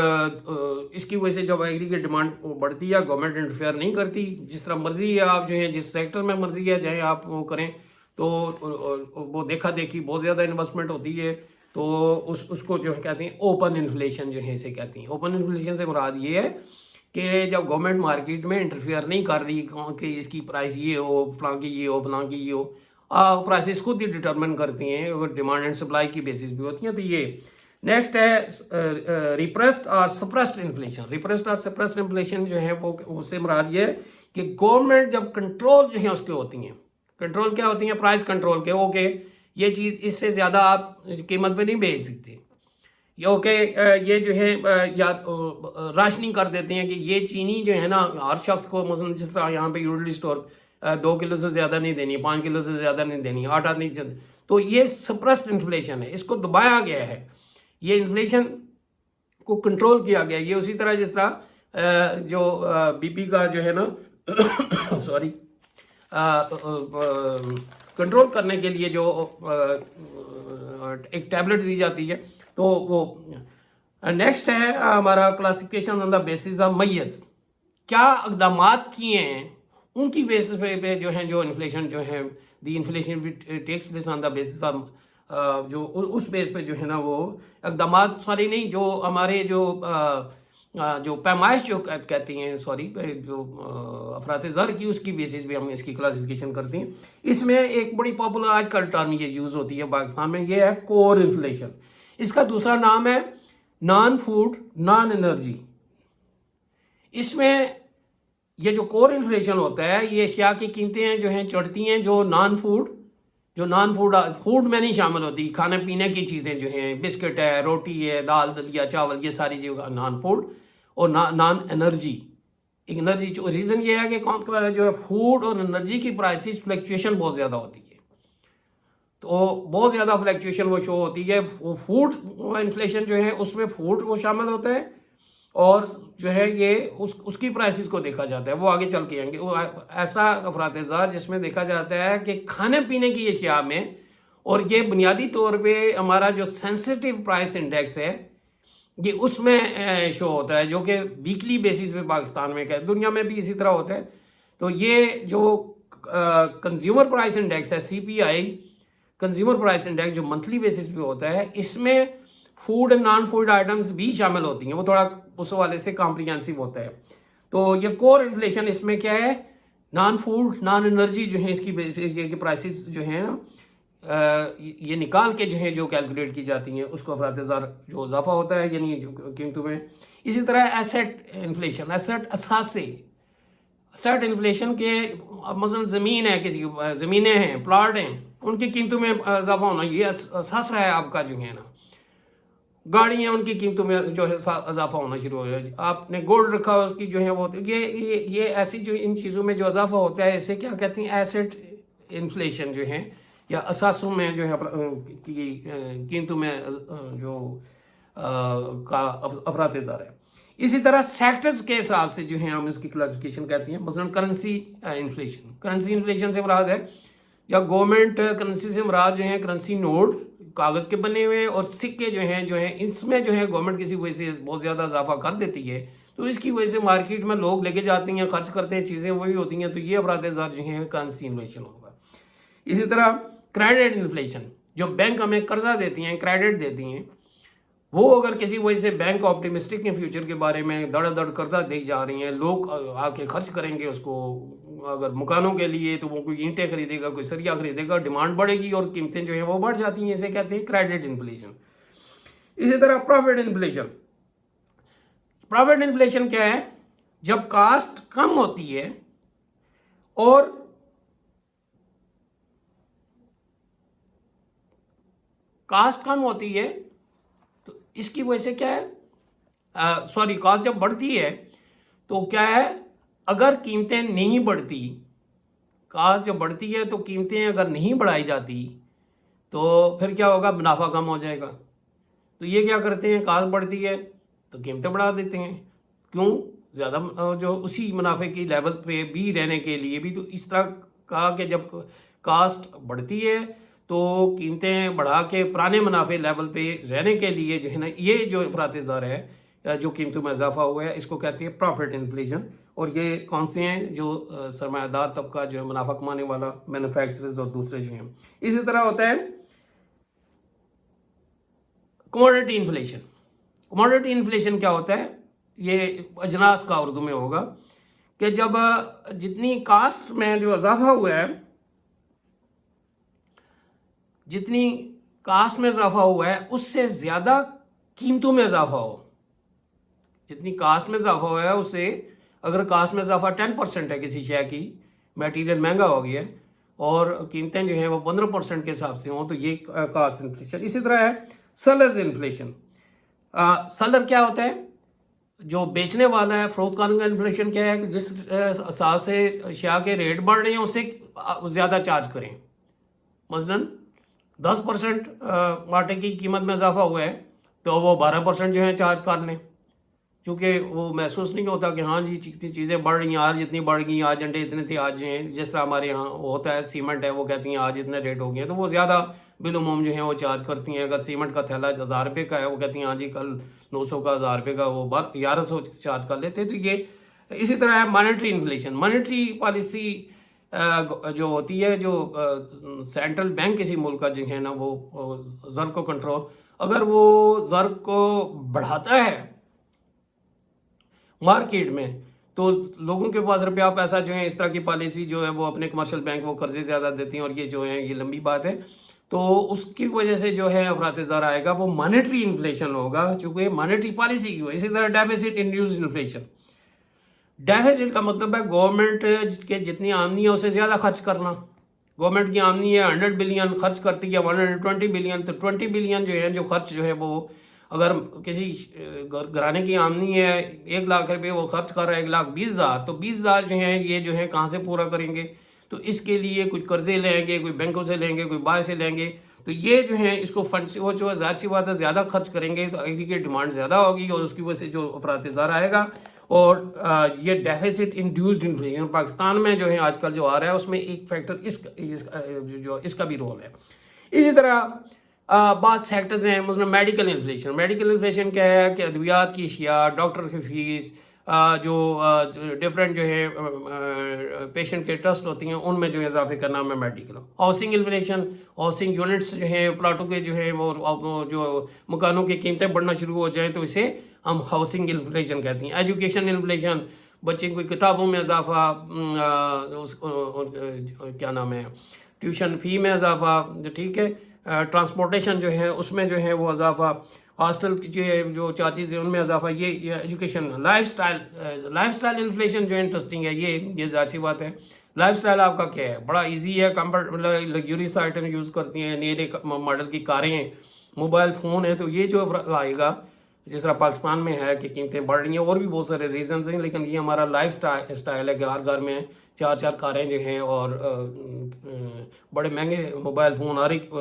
اس کی وجہ سے جب ایگریگیٹ ڈیمانڈ بڑھتی ہے گورنمنٹ انٹرفیئر نہیں کرتی، جس طرح مرضی ہے آپ جو ہے جس سیکٹر میں مرضی ہے جہاں آپ وہ کریں تو وہ دیکھا دیکھی بہت زیادہ انویسٹمنٹ ہوتی ہے. تو اس کو جو ہے کہتے ہیں اوپن انفلیشن جو ہے اسے کہتے ہیں. اوپن انفلیشن سے مراد یہ ہے کہ جب گورنمنٹ مارکیٹ میں انٹرفیئر نہیں کر رہی کہ اس کی پرائس یہ ہو، فلاں کی یہ ہو، فلاں کی یہ ہو، پرائسز خود ہی ڈٹرمن کرتی ہیں اور ڈیمانڈ اینڈ سپلائی کی بیسس بھی ہوتی ہیں. تو یہ نیکسٹ ہے ریپریسڈ اور سپریسڈ انفلیشن. ریپریسڈ اور سپریسڈ انفلیشن جو ہے وہ اس سے مراد یہ ہے کہ گورنمنٹ جب کنٹرول جو ہیں اس کے ہوتی ہیں، کنٹرول کیا ہوتی ہیں، پرائس کنٹرول کے. اوکے یہ چیز اس سے زیادہ آپ قیمت پہ نہیں بیچ سکتے، اوکے یہ جو ہے یا راشننگ کر دیتے ہیں کہ یہ چینی جو ہے نا ہر شخص کو مثلا جس طرح یہاں پہ یوٹیلٹی اسٹور 2 کلو سے زیادہ نہیں دینی، 5 کلو سے زیادہ نہیں دینی، آٹا نہیں چل. تو یہ سپریسڈ انفلیشن ہے، اس کو دبایا گیا ہے، یہ انفلیشن کو کنٹرول کیا گیا. یہ اسی طرح جس طرح جو بی پی کا جو ہے نا سوری کنٹرول کرنے کے لیے جو ایک ٹیبلٹ دی جاتی ہے تو وہ. نیکسٹ ہے ہمارا classification on the basis of measures. کیا اقدامات کیے ہیں ان کی بیسس پہ جو ہیں جو انفلیشن جو ہے the inflation takes place on the basis of جو اس بیس پہ جو ہے نا وہ اقدامات سوری نہیں جو ہمارے جو پیمائش جو کہتے ہیں جو افراط زر کی اس کی بیسس پہ ہم اس کی کلاسیفیکیشن کرتے ہیں. اس میں ایک بڑی پاپولر آج کل ٹرم یہ یوز ہوتی ہے پاکستان میں، یہ ہے کور انفلیشن. اس کا دوسرا نام ہے نان فوڈ نان انرجی. اس میں یہ جو کور انفلیشن ہوتا ہے یہ اشیاء کی قیمتیں جو ہیں چڑھتی ہیں جو نان فوڈ میں نہیں شامل ہوتی، کھانے پینے کی چیزیں جو ہیں بسکٹ ہے، روٹی ہے، دال دلیا چاول، یہ ساری چیزیں نان فوڈ. اور نان انرجی انرجی ریزن یہ ہے کہ جو ہے فوڈ اور انرجی کی پرائسز فلیکچویشن بہت زیادہ ہوتی ہے. تو بہت زیادہ فلیکچویشن وہ شو ہوتی ہے. وہ فوڈ انفلیشن جو ہے اس میں فوڈ وہ شامل ہوتا ہے اور جو ہے یہ اس کی پرائسز کو دیکھا جاتا ہے. وہ آگے چل کے آئیں گے. وہ ایسا افراط زر جس میں دیکھا جاتا ہے کہ کھانے پینے کی اشیاء میں، اور یہ بنیادی طور پہ ہمارا جو سینسٹیو پرائس انڈیکس ہے یہ اس میں شو ہوتا ہے، جو کہ ویکلی بیسس پہ پاکستان میں دنیا میں بھی اسی طرح ہوتا ہے. تو یہ جو کنزیومر پرائس انڈیکس ہے CPI کنزیومر پرائس انڈیکس جو منتھلی بیسس پہ ہوتا ہے، اس میں food and non food items بھی شامل ہوتی ہیں. وہ تھوڑا اس حوالے سے کمپریہنسو ہوتا ہے. تو یہ کور انفلیشن اس میں کیا ہے، نان فوڈ نان انرجی جو ہے اس کی پرائسز جو ہیں نا یہ نکال کے جو ہے جو کیلکولیٹ کی جاتی ہیں اس کو افراط زر جو اضافہ ہوتا ہے یعنی جو قیمتوں میں. اسی طرح ایسٹ انفلیشن، ایسٹ اثاثے، ایسٹ انفلیشن کے مثلا زمین ہے، کسی زمینیں ہیں، پلاٹ ہیں، ان کی قیمتوں میں اضافہ ہونا، یہ اثاثہ ہے آپ کا جو ہے نا. گاڑیاں ان کی قیمتوں میں جو ہے اضافہ ہونا شروع ہو جائے. آپ نے گولڈ رکھا اس کی جو ہے وہ یہ ایسی جو ان چیزوں میں جو اضافہ ہوتا ہے اسے کیا کہتے ہیں، ایسٹ انفلیشن جو ہے، یا اثاثوں میں جو ہے کی قیمتوں میں جو کا افراط زر ہے. اسی طرح سیکٹرز کے حساب سے جو ہیں ہم اس کی کلاسیفیکیشن کہتے ہیں. مثلا کرنسی انفلیشن، کرنسی انفلیشن سے مراد ہے یا گورنمنٹ کرنسی سے مراد جو ہیں کرنسی نوٹ کاغذ کے بنے ہوئے اور سکے جو ہیں اس میں جو ہے گورنمنٹ کسی وجہ سے بہت زیادہ اضافہ کر دیتی ہے تو اس کی وجہ سے مارکیٹ میں لوگ لے کے جاتے ہیں، خرچ کرتے ہیں، چیزیں وہی ہوتی ہیں. تو یہ افراط زر جو ہیں کرنسی انفلیشن ہوگا. اسی طرح کریڈٹ انفلیشن، جو بینک ہمیں قرضہ دیتی ہیں، کریڈٹ دیتی ہیں، وہ اگر کسی وجہ سے بینک آپٹیمسٹک ہیں فیوچر کے بارے میں، دڑ قرضہ دی جا رہی ہیں، لوگ آ کے خرچ کریں گے اس کو، اگر مکانوں کے لیے تو وہ کوئی اینٹیں خریدے گا، کوئی سریا خریدے گا، ڈیمانڈ بڑھے گی اور قیمتیں جو ہیں وہ بڑھ جاتی ہیں، اسے کہتے ہیں کریڈٹ انفلیشن. اسی طرح پروفٹ انفلیشن. پروفٹ انفلیشن کیا ہے، جب کاسٹ کم ہوتی ہے اور کاسٹ کم ہوتی ہے تو اس کی وجہ سے کیا ہے، کاسٹ جب بڑھتی ہے تو کیا ہے، اگر قیمتیں نہیں بڑھتی، کاسٹ جب بڑھتی ہے تو قیمتیں اگر نہیں بڑھائی جاتی تو پھر کیا ہوگا، منافع کم ہو جائے گا. تو یہ کیا کرتے ہیں، کاسٹ بڑھتی ہے تو قیمتیں بڑھا دیتے ہیں. کیوں، زیادہ جو اسی منافع کی لیول پہ بھی رہنے کے لیے بھی. تو اس طرح کہا کہ جب کاسٹ بڑھتی ہے تو قیمتیں بڑھا کے پرانے منافع لیول پہ رہنے کے لیے جو ہے نا، یہ جو افراط زر ہے جو قیمتوں میں اضافہ ہوا ہے اس کو کہتے ہیں پروفٹ انفلیشن. اور یہ کون سے ہیں، جو سرمایہ دار طبقہ جو ہے منافع کمانے والا، مینوفیکچررز اور دوسرے جو ہیں. اسی طرح ہوتا ہے کموڈٹی انفلیشن. کموڈٹی انفلیشن کیا ہوتا ہے، یہ اجناس کا اردو میں ہوگا کہ جب جتنی کاسٹ میں جو اضافہ ہوا ہے، جتنی کاسٹ میں اضافہ ہوا ہے اس سے زیادہ قیمتوں میں اضافہ ہو. جتنی کاسٹ میں اضافہ ہوا ہے اس سے، اگر کاسٹ میں اضافہ 10% ہے کسی شے کی، میٹیریل مہنگا ہو گیا اور قیمتیں جو ہیں وہ 15% کے حساب سے ہوں تو یہ کاسٹ انفلیشن. اسی طرح ہے سیلرز انفلیشن. سیلر کیا ہوتا ہے، جو بیچنے والا ہے. فروخت کاروں کا انفلیشن کیا ہے کہ جس حساب سے اشیاء کے ریٹ بڑھ رہے ہیں اس سے زیادہ چارج کریں. مثلاً 10% آٹے کی قیمت میں اضافہ ہوا ہے تو وہ 12% جو ہے چارج کر لیں، کیونکہ وہ محسوس نہیں ہوتا کہ ہاں جی جتنی چیزیں بڑھ رہی ہیں، آج اتنی بڑھ گئی، آج انڈے اتنے تھے، آج جو ہیں جس طرح ہمارے یہاں ہوتا ہے سیمنٹ ہے، وہ کہتی ہیں آج اتنے ریٹ ہو گئے ہیں تو وہ زیادہ بالعموم جو ہیں وہ چارج کرتی ہیں. اگر سیمنٹ کا تھیلا 1000 روپے کا ہے وہ کہتی ہیں ہاں جی کل 900 کا 1000 روپے کا وہ 1100 چارج کر لیتے. تو یہ اسی طرح ہے مانیٹری انفلیشن. مانیٹری پالیسی جو ہوتی ہے، جو سینٹرل بینک کسی ملک کا جو ہے نا وہ زر کو کنٹرول، اگر وہ زر کو بڑھاتا ہے مارکیٹ میں تو لوگوں کے پاس روپیہ پیسہ جو ہے، اس طرح کی پالیسی جو ہے وہ اپنے کمرشل بینک وہ قرضے زیادہ دیتی ہیں اور یہ جو ہے یہ لمبی بات ہے. تو اس کی وجہ سے جو ہے افراط زر آئے گا، وہ مانیٹری انفلیشن ہوگا چونکہ مانیٹری پالیسی کی وجہ. اسی طرح ڈیفیسٹ انڈیوسڈ انفلیشن. ڈیفیسٹ کا مطلب ہے گورنمنٹ کے جتنی آمدنی ہے اسے زیادہ خرچ کرنا. گورنمنٹ کی آمدنی ہے 100 بلین، خرچ کرتی ہے 120 بلین، تو 20 بلین جو ہے جو خرچ جو ہے وہ اگر کسی گھرانے کی آمدنی ہے 1 لاکھ روپے، وہ خرچ کر رہا ہے 1,20,000، تو 20,000 جو ہیں یہ جو ہے کہاں سے پورا کریں گے. تو اس کے لیے کچھ قرضے لیں گے، کوئی بینکوں سے لیں گے، کوئی باہر سے لیں گے، تو یہ جو ہے اس کو فنڈ وہ جو ظاہر سی بات ہے زیادہ خرچ کریں گے تو ایگریگیٹ ڈیمانڈ زیادہ ہوگی اور اس کی وجہ سے جو افراط زر آئے گا، اور یہ ڈیفیسٹ انڈیوسڈ انفلیشن پاکستان میں جو ہے آج کل جو آ رہا ہے اس میں ایک فیکٹر اس کا بھی رول ہے۔ اسی طرح بعض سیکٹرز ہیں مثلا میڈیکل انفلیشن۔ میڈیکل انفلیشن کیا ہے کہ ادویات کی اشیاء، ڈاکٹر کی فیس، جو ڈفرینٹ جو ہے پیشنٹ کے ٹرسٹ ہوتی ہیں ان میں جو ہے اضافے کا نام ہے medical. Housing inflation, housing units جو ہیں پلاٹوں کے جو ہے وہ جو مکانوں کی قیمتیں بڑھنا شروع ہو جائیں تو اسے ہم ہاؤسنگ انفلیشن کہتے ہیں۔ ایجوکیشن انفلیشن، بچے کی کتابوں میں اضافہ، کیا نام ہے ٹیوشن فی میں اضافہ، ٹھیک ہے، ٹرانسپورٹیشن جو ہے اس میں جو ہے وہ اضافہ، ہاسٹل کی جو چارجز ہیں ان میں اضافہ، یہ ایجوکیشن۔ لائف سٹائل انفلیشن جو انٹرسٹنگ ہے، یہ ظاہر سی بات ہے۔ لائف سٹائل آپ کا کیا ہے؟ بڑا ایزی ہے، لگژریس آئٹم یوز کرتی ہیں، نئے ماڈل کی کاریں ہیں، موبائل فون ہے، تو یہ جو آئے گا جس طرح پاکستان میں ہے کہ قیمتیں بڑھ رہی ہیں، اور بھی بہت سارے ریزنز ہیں، لیکن یہ ہمارا لائف سٹائل ہے کہ ہر گھر میں 4 کاریں جو ہیں اور بڑے مہنگے موبائل فون ہر ایک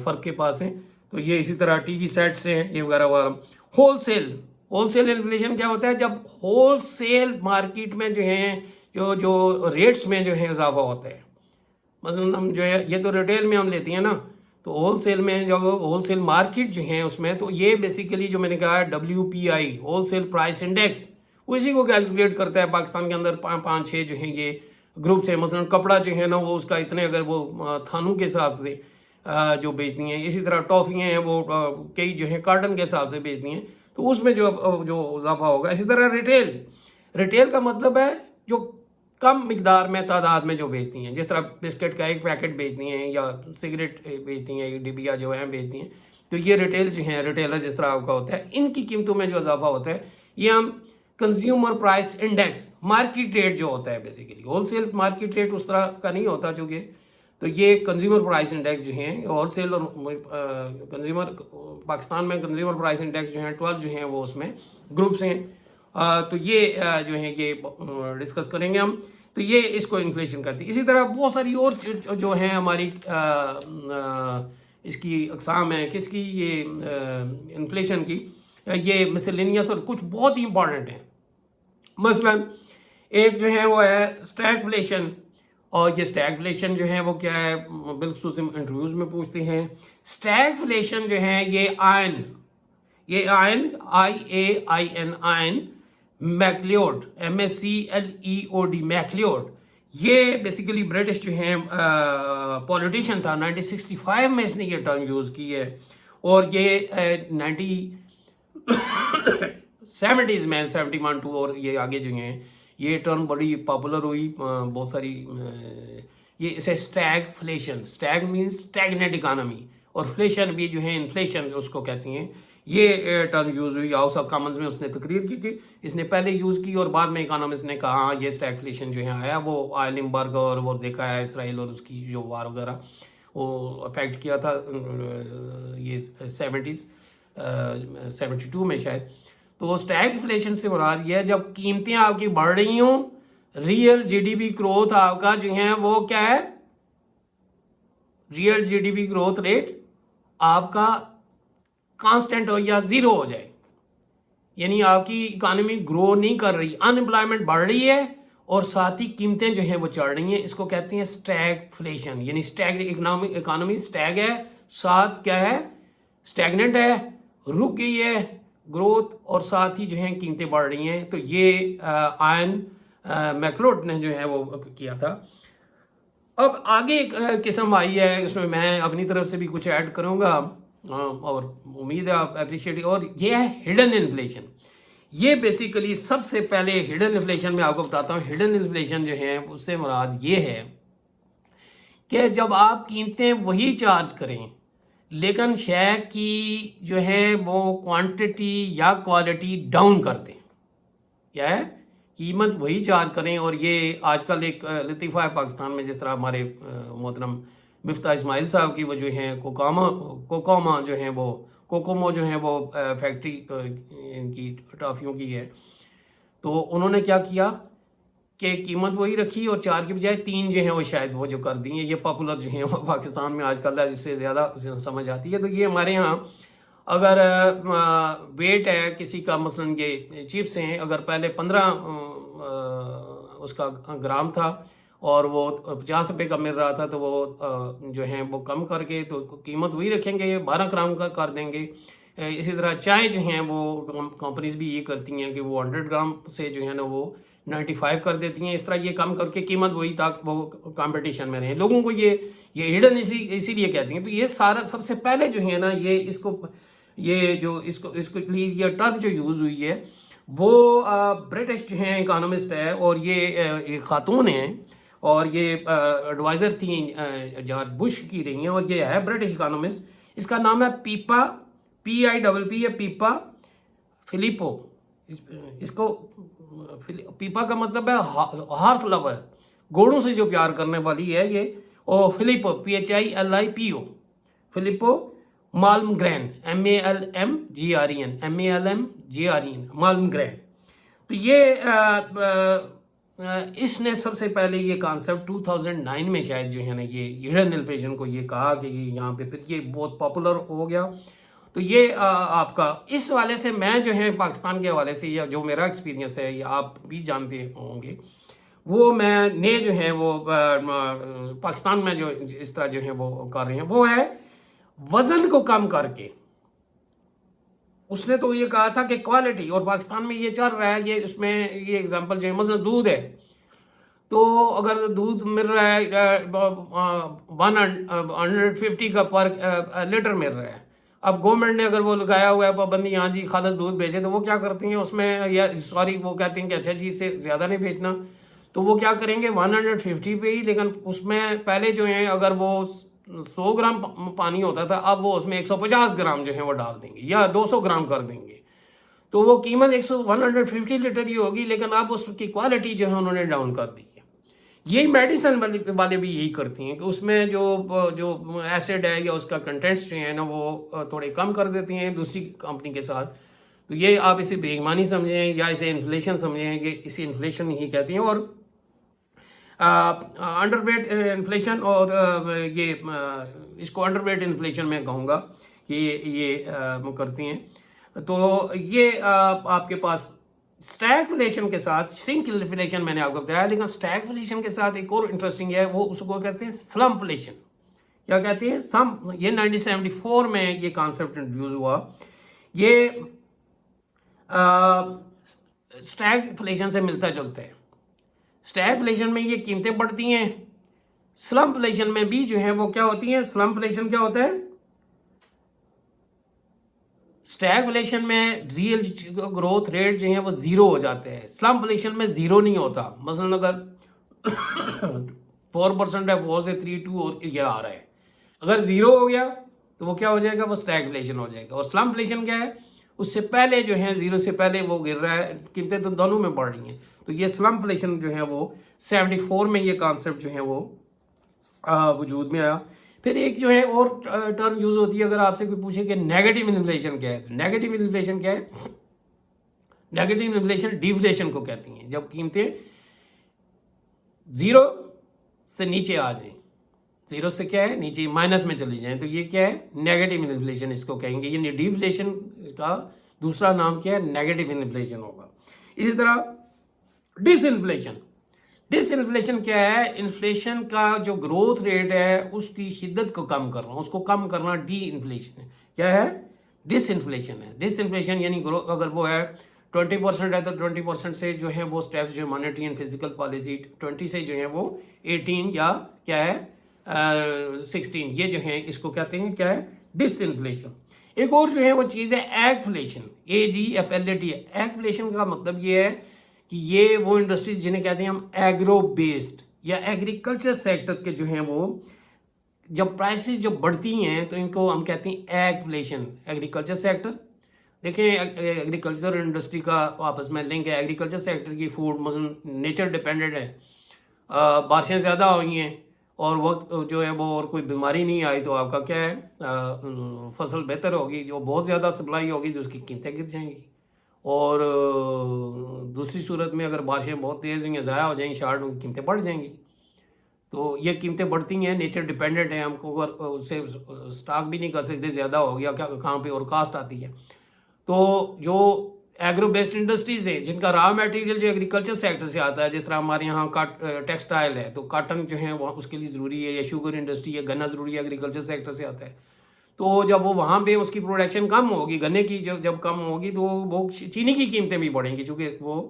فرد کے پاس ہیں، تو یہ اسی طرح ٹی وی سیٹس ہیں یہ وغیرہ وغیرہ۔ ہول سیل انفلیشن کیا ہوتا ہے؟ جب ہول سیل مارکیٹ میں جو ہیں جو ریٹس میں جو ہے اضافہ ہوتا ہے، مثلا ہم جو ہے یہ تو ریٹیل میں ہم لیتے ہیں نا، تو ہول سیل میں جب ہول سیل مارکیٹ جو ہیں اس میں، تو یہ بیسیکلی جو میں نے کہا WPI whole cell price index, وہ اسی کو کیلکولیٹ کرتا ہے۔ پاکستان کے اندر 5-6 جو ہیں یہ گروپس ہیں، مثلا کپڑا جو ہے نا وہ اس کا اتنے، اگر وہ تھانوں کے حساب سے جو بیچتی ہیں، اسی طرح ٹافیاں ہیں وہ کئی جو ہے کارٹن کے حساب سے بیچتی ہیں، تو اس میں جو اضافہ ہوگا۔ اسی طرح ریٹیل کا مطلب ہے جو کم مقدار میں تعداد میں جو بیچتی ہیں، جس طرح بسکٹ کا ایک پیکٹ بیچتی ہیں یا سگریٹ بیچتی ہیں، ایک ڈبیا جو ہے بیچتی ہیں، تو یہ ریٹیل جو ہیں، ریٹیلر جس طرح آپ کا ہوتا ہے، ان کی قیمتوں میں جو اضافہ ہوتا ہے یہ ہم consumer price index, market rate جو ہوتا ہے basically, wholesale market rate اس طرح کا نہیں ہوتا چونکہ، تو یہ کنزیومر پرائس انڈیکس جو ہیں ہول سیل اور کنزیومر، پاکستان میں کنزیومر پرائس انڈیکس جو ہیں 12 جو ہیں وہ اس میں گروپس ہیں، تو یہ جو ہیں یہ ڈسکس کریں گے ہم، تو یہ اس کو انفلیشن کرتی ہے۔ اسی طرح بہت ساری اور جو ہیں ہماری اس کی اقسام ہیں، کس کی؟ یہ انفلیشن کی، یہ مسلینیس اور کچھ بہت ہی امپورٹنٹ ہیں۔ مثلا ایک جو ہے وہ ہے اسٹیگفلیشن، اور یہ اسٹیگفلیشن جو ہے وہ کیا ہے؟ بالخصوص انٹرویوز میں پوچھتے ہیں۔ اسٹیگفلیشن جو ہے یہ آئن آئن میکلیوڈ MECLEOD میکلیوڈ، یہ بیسیکلی برٹش جو ہیں پولیٹیشین تھا، 1965 میں اس نے یہ ٹرم یوز کی ہے، اور یہ 1970s میں 71 2 اور یہ آگے جو ہیں یہ ٹرم بڑی پاپولر ہوئی، بہت ساری یہ اسے اسٹیگفلیشن، اسٹیگ مینس اسٹیگنٹ اکانومی، اور فلیشن بھی جو ہے انفلیشن اس کو کہتی ہیں، یہ ٹرم یوز ہوئی۔ ہاؤس آف کامنز میں اس نے تقریر کی تھی، اس نے پہلے یوز کی اور بعد میں اکانومسٹ نے کہا ہاں یہ اسٹیگفلیشن جو ہے آیا، وہ آئل امبارگو اور وہ دیکھا ہے اسرائیل اور اس کی جو وار وغیرہ وہ افیکٹ کیا تھا یہ 72 میں شاید۔ تو اسٹیگفلیشن سے مراد یہ ہے جب قیمتیں آپ کی بڑھ رہی ہوں، ریئل GDP گروتھ آپ کا جو ہے وہ کیا ہے؟ ریئل GDP گروتھ ریٹ آپ کا کانسٹنٹ ہو یا زیرو ہو جائے، یعنی آپ کی اکانومی گرو نہیں کر رہی، ان امپلائمنٹ بڑھ رہی ہے اور ساتھ ہی قیمتیں جو ہیں وہ چڑھ رہی ہیں، اس کو کہتے ہیں اسٹیگفلیشن، یعنی اکانومی اسٹیگ ہے، ساتھ کیا ہے؟ اسٹیگننٹ ہے، رک گئی ہے گروتھ، اور ساتھ ہی جو ہیں قیمتیں بڑھ رہی ہیں، تو یہ آئن میکلیوڈ نے جو ہے وہ کیا تھا۔ اب آگے ایک قسم آئی ہے، اس میں میں اپنی طرف سے بھی کچھ ایڈ کروں گا اور امید ہے آپ اپریشیٹ، اور یہ ہے ہڈن انفلیشن۔ یہ بیسیکلی سب سے پہلے ہڈن انفلیشن میں آپ کو بتاتا ہوں۔ ہڈن انفلیشن جو ہے اس سے مراد یہ ہے کہ جب آپ قیمتیں وہی چارج کریں لیکن شے کی جو ہے وہ کوانٹٹی یا کوالٹی ڈاؤن کر دیں، کیا ہے؟ قیمت وہی چارج کریں، اور یہ آج کل ایک لطیفہ ہے پاکستان میں، جس طرح ہمارے محترم مفتاح اسماعیل صاحب کی وہ جو ہیں کوکوما جو ہیں وہ کوکومو جو ہیں وہ فیکٹری ان کی ٹافیوں کی ہے، تو انہوں نے کیا کیا کہ قیمت وہی رکھی اور 4 کی بجائے 3 جو ہیں وہ شاید وہ جو کر دی ہیں. یہ پاپولر جو ہیں وہ پاکستان میں آج کل ہے، جس سے زیادہ سمجھ آتی ہے. تو یہ ہمارے ہاں اگر ویٹ ہے کسی کا، مثلا یہ چپس ہیں، اگر پہلے 15 اس کا گرام تھا اور وہ 50 روپے کا مل رہا تھا، تو وہ جو ہیں وہ کم کر کے تو قیمت وہی رکھیں گے، 12 گرام کا کر دیں گے. اسی طرح چائے جو ہیں وہ کمپنیز بھی یہ کرتی ہیں کہ وہ 100 گرام سے جو ہے نا وہ 95 کر دیتی ہیں. اس طرح یہ کم کر کے قیمت وہی تک وہ کمپٹیشن میں رہیں. لوگوں کو یہ ہڈن اسی لیے کہتی ہیں. تو یہ سارا سب سے پہلے جو ہے نا اس کو لیے یہ ٹرم جو یوز ہوئی ہے وہ برٹش جو ہیں اکانومسٹ ہے، اور یہ ایک خاتون ہیں، اور یہ ایڈوائزر تھیں جارج بش کی رہی ہیں، اور یہ ہے برٹش اکانومسٹ. اس کا نام ہے پیپا، PIPP ہے، پیپا فلیپو. اس کو پیپا کا مطلب ہے ہارس لور، گھوڑوں سے جو پیار کرنے والی ہے یہ. اور فلیپو PHILIPO، فلیپو مالمگرین، MALMGREN، مالمگرین. تو یہ اس نے سب سے پہلے یہ کانسیپٹ 2009 میں شاید جو ہے نا یہ ہڈن انفلیشن کو یہ کہا کہ یہ یہاں پہ، پھر یہ بہت پاپولر ہو گیا. تو یہ آپ کا اس والے سے میں جو ہے پاکستان کے حوالے سے، یا جو میرا ایکسپیرینس ہے، یا آپ بھی جانتے ہوں گے، وہ میں نے جو ہے وہ پاکستان میں جو اس طرح جو ہے وہ کر رہے ہیں، وہ ہے وزن کو کم کر کے. اس نے تو یہ کہا تھا کہ کوالٹی، اور پاکستان میں یہ چل رہا ہے. یہ اس میں یہ اگزامپل جو ہے، مثلا دودھ ہے، تو اگر دودھ مل رہا ہے 150 کا پر لیٹر مل رہا ہے. اب گورنمنٹ نے اگر وہ لگایا ہوا ہے پابندی، ہاں جی خالص دودھ بیچے، تو وہ کیا کرتی ہیں اس میں، یا سوری وہ کہتے ہیں کہ اچھا جی اس سے زیادہ نہیں بیچنا، تو وہ کیا کریں گے 150 پہ ہی. لیکن اس میں پہلے جو ہیں اگر وہ 100 گرام پانی ہوتا تھا، اب وہ اس میں 150 گرام جو ہے وہ ڈال دیں گے، یا 200 گرام کر دیں گے. تو وہ قیمت 150 لیٹر ہی ہوگی، لیکن اب اس کی کوالٹی جو ہے انہوں نے ڈاؤن کر دی ہے. یہی میڈیسن والے بھی یہی کرتی ہیں کہ اس میں جو ایسڈ ہے یا اس کا کنٹینٹس جو ہیں نا وہ تھوڑے کم کر دیتی ہیں دوسری کمپنی کے ساتھ. تو یہ آپ اسے بے ایمانی سمجھیں یا اسے انفلیشن سمجھیں، کہ اسے انفلیشن ہی کہتی ہیں. اور انڈر ویٹ انفلیشن، اور یہ اس کو انڈر ویٹ انفلیشن میں کہوں گا کہ یہ کرتی ہیں. تو یہ آپ کے پاس اسٹیگفلیشن کے ساتھ، شرنک انفلیشن میں نے آپ کو بتایا، لیکن اسٹیگفلیشن کے ساتھ ایک اور انٹرسٹنگ ہے، وہ اس کو کہتے ہیں سلمپلیشن. کیا کہتے ہیں؟ یہ 1974 میں یہ کانسیپٹ انٹروڈیوس ہوا. یہ اسٹیگفلیشن سے ملتا جلتا ہے. اسٹیگفلیشن میں یہ قیمتیں بڑھتی ہیں، سلمپلیشن میں بھی جو ہے وہ کیا ہوتی ہیں. سلمپلیشن کیا ہوتا ہے؟ اسٹیگفلیشن میں ریئل گروتھ ریٹ جو ہے وہ زیرو ہو جاتے ہیں. سلمپلیشن میں زیرو نہیں ہوتا. مثلا اگر 4% ہے، 4 سے 3 2 اور یہ آ رہا ہے، اگر زیرو ہو گیا تو وہ کیا ہو جائے گا؟ وہ اسٹیگفلیشن ہو جائے گا. اور سلمپلیشن کیا ہے؟ اس سے پہلے جو ہے زیرو سے پہلے وہ گر رہا ہے، قیمتیں تو دونوں میں بڑھ رہی ہیں. تو یہ سلمپلیشن جو ہے وہ 74 میں یہ کانسیپٹ جو ہے وہ وجود میں آیا. پھر ایک جو ہے اور ٹرم یوز ہوتی ہے، اگر آپ سے کوئی پوچھے کہ نیگیٹو انفلیشن کیا ہے، تو نیگیٹو انفلیشن کیا ہے؟ نیگیٹو انفلیشن ڈیفلیشن کو کہتی ہیں، جب قیمتیں زیرو سے نیچے آ جائیں. زیرو سے کیا ہے؟ نیچے مائنس میں چلی جائیں، تو یہ کیا ہے؟ نیگیٹو انفلیشن اس کو کہیں گے. یعنی ڈیفلیشن کا دوسرا نام کیا ہے؟ نیگیٹو انفلیشن ہوگا. اسی طرح ڈس انفلیشن. ڈس انفلیشن کیا ہے؟ انفلیشن کا جو گروتھ ریٹ ہے اس کی شدت کو کم کرنا، اس کو کم کرنا ڈی انفلیشن ہے. کیا ہے؟ ڈس انفلیشن ہے. ڈس انفلیشن یعنی اگر وہ ہے 20% ہے تو 20% سے جو ہے وہ اسٹیپس جو مانیٹری اینڈ فزیکل پالیسی 20 سے جو ہے وہ 18 یا کیا ہے 16، یہ جو ہے اس کو کہتے ہیں کیا ہے؟ ڈس انفلیشن. ایک اور جو ہے وہ چیز ہے ایگفلیشن، AGFLAT. ایگفلیشن کا مطلب یہ ہے کہ یہ وہ انڈسٹریز جنہیں کہتے ہیں ہم ایگرو بیسڈ یا ایگریکلچر سیکٹر کے جو ہیں وہ جب پرائسز جب بڑھتی ہیں تو ان کو ہم کہتے ہیں ایگفلیشن. ایگریکلچر سیکٹر دیکھیں، ایگریکلچر انڈسٹری کا آپس میں لنک ہے. ایگریکلچر سیکٹر کی فوڈ مثلا نیچر ڈیپینڈنٹ ہے، بارشیں زیادہ ہوئی ہیں اور وقت جو ہے وہ اور کوئی بیماری نہیں آئی تو آپ کا کیا ہے فصل بہتر ہوگی. جو بہت زیادہ سپلائی ہوگی تو اس کی قیمتیں گر جائیں گی. اور دوسری صورت میں اگر بارشیں بہت تیز ہوئی ہیں ضائع ہو جائیں شارٹ کی قیمتیں بڑھ جائیں گی. تو یہ قیمتیں بڑھتی ہیں, نیچر ڈیپینڈنٹ ہیں, ہم کو اگر اس سے سٹاک بھی نہیں کر سکتے, زیادہ ہو گیا کہاں پہ اور کاسٹ آتی ہے. تو جو ایگرو بیسڈ انڈسٹریز ہیں جن کا را میٹیریل جو ایگریکلچر سیکٹر سے آتا ہے, جس طرح ہمارے یہاں ٹیکسٹائل ہے تو کاٹن جو ہے وہ اس کے لیے ضروری ہے, یا شوگر انڈسٹری ہے, گنا ضروری ہے, ایگریکلچر سیکٹر سے آتا ہے. تو جب وہ وہاں پہ اس کی پروڈکشن کم ہوگی, گنے کی جب کم ہوگی تو وہ چینی کی قیمتیں بھی بڑھیں گی, چونکہ وہ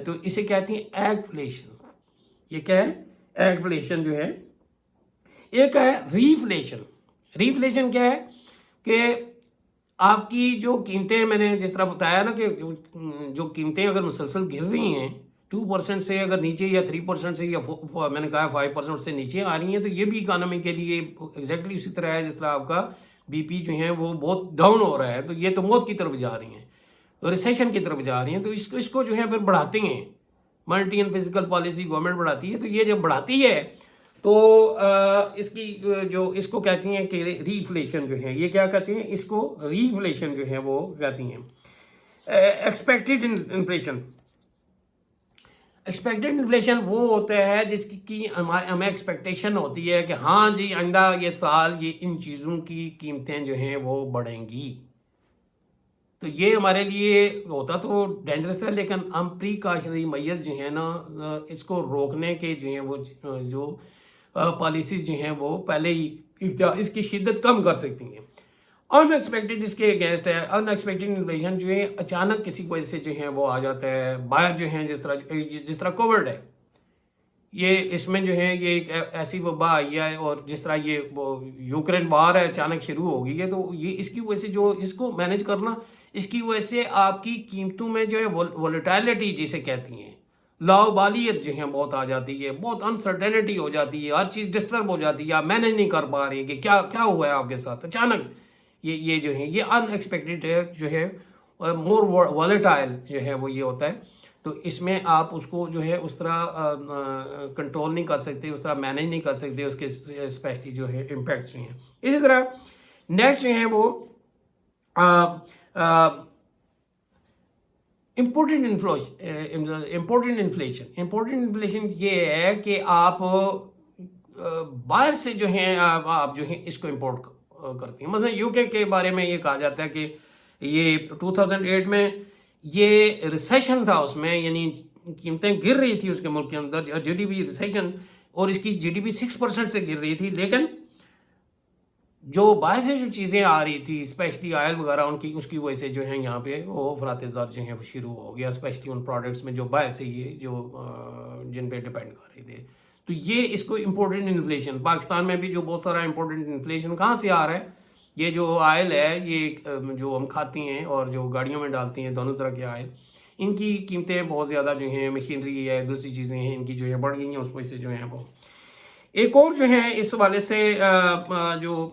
تو اسے کہتے ہیں ایگفلیشن. یہ کیا ہے؟ ایگفلیشن جو ہے. ایک ہے ریفلیشن. ریفلیشن کیا ہے کہ آپ کی جو قیمتیں, میں نے جس طرح بتایا نا کہ جو قیمتیں اگر مسلسل گر رہی ہیں 2% سے اگر نیچے, یا 3% سے, یا میں نے کہا 5% سے نیچے آ رہی ہیں, تو یہ بھی اکانومی کے لیے ایگزیکٹلی اسی طرح ہے جس طرح آپ کا بی پی جو ہے وہ بہت ڈاؤن ہو رہا ہے, تو یہ تو موت کی طرف جا رہی ہیں, ریسیشن کی طرف جا رہی ہیں. تو اس کو جو ہے پھر بڑھاتے ہیں, monetary and fiscal policy government بڑھاتی ہے. تو یہ جب بڑھاتی ہے تو اس کی جو اس کو کہتی ہیں کہ ریفلیشن جو ہے, یہ کیا کہتے ہیں اس کو, ریفلیشن جو ہے وہ کہتی ہیں. Expected inflation. ایکسپیکٹڈ انفلیشن وہ ہوتا ہے جس کی ہمیں ایکسپیکٹیشن ہوتی ہے کہ ہاں جی آئندہ یہ سال یہ ان چیزوں کی قیمتیں جو ہیں وہ بڑھیں گی. تو یہ ہمارے لیے ہوتا تو ڈینجرس ہے, لیکن ہم پریکاشنری میئرز جو ہیں نا اس کو روکنے کے جو ہیں وہ جو پالیسیز جو ہیں وہ پہلے ہی اس کی شدت کم کر سکتی ہیں. ان ایکسپیکٹڈ اس کے اگینسٹ ہے. ان ایکسپیکٹڈ انفلیشن جو ہے اچانک کسی وجہ سے جو ہے وہ آ جاتا ہے. باہر جو ہیں جس طرح کووڈ ہے, یہ اس میں جو ہے یہ ایک ایسی وبا آئی ہے, اور جس طرح یہ یوکرین وار ہے اچانک شروع ہو گئی ہے, تو یہ اس کی وجہ سے جو اس کو مینیج کرنا, اس کی وجہ سے آپ کی قیمتوں میں جو ہے ولیٹائلٹی جسے کہتی ہیں, لاؤبالیت جو ہے بہت آ جاتی ہے, بہت انسرٹینٹی ہو جاتی ہے, ہر چیز ڈسٹرب ہو جاتی ہے, آپ مینیج نہیں کر پا رہے کہ کیا ہوا ہے آپ کے ساتھ اچانک. یہ جو ہے یہ ان ایکسپیکٹڈ جو ہے, مور والیٹائل جو ہے وہ یہ ہوتا ہے. تو اس میں آپ اس کو جو ہے اس طرح کنٹرول نہیں کر سکتے, اس طرح مینیج نہیں کر سکتے, اس کے اسپیشلی جو ہے امپیکٹس جو ہیں. اسی طرح نیکسٹ جو ہیں وہ امپورٹنٹ انفلیشن. امپورٹنٹ انفلیشن یہ ہے کہ آپ باہر سے جو ہیں آپ جو ہیں اس کو امپورٹ کرتی ہیں. مثلا یو کے بارے میں یہ کہا جاتا ہے کہ یہ 2008 میں یہ ریسیشن تھا, اس میں یعنی قیمتیں گر رہی تھی اس کے ملک کے اندر, جی ڈی پی ریسیشن, اور اس کی جی ڈی پی 6% سے گر رہی تھی. لیکن جو باہر سے جو چیزیں آ رہی تھی اسپیشلی آئل وغیرہ, اس کی وجہ سے جو ہے یہاں پہ وہ افراط زر جو ہیں وہ شروع ہو گیا, اسپیشلی ان پروڈکٹس میں جو باہر سے یہ جو جن پہ ڈپینڈ کر رہے تھے. تو یہ اس کو امپورٹنٹ انفلیشن. پاکستان میں بھی جو بہت سارا امپورٹنٹ انفلیشن کہاں سے آ رہا ہے, یہ جو آئل ہے یہ جو ہم کھاتے ہیں اور جو گاڑیوں میں ڈالتے ہیں, دونوں طرح کے آئل, ان کی قیمتیں بہت زیادہ جو ہیں, مشینری ہے, دوسری چیزیں ہیں, ان کی جو ہے بڑھ گئی ہیں, اس وجہ سے جو ہیں وہ. ایک اور جو ہے اس حوالے سے جو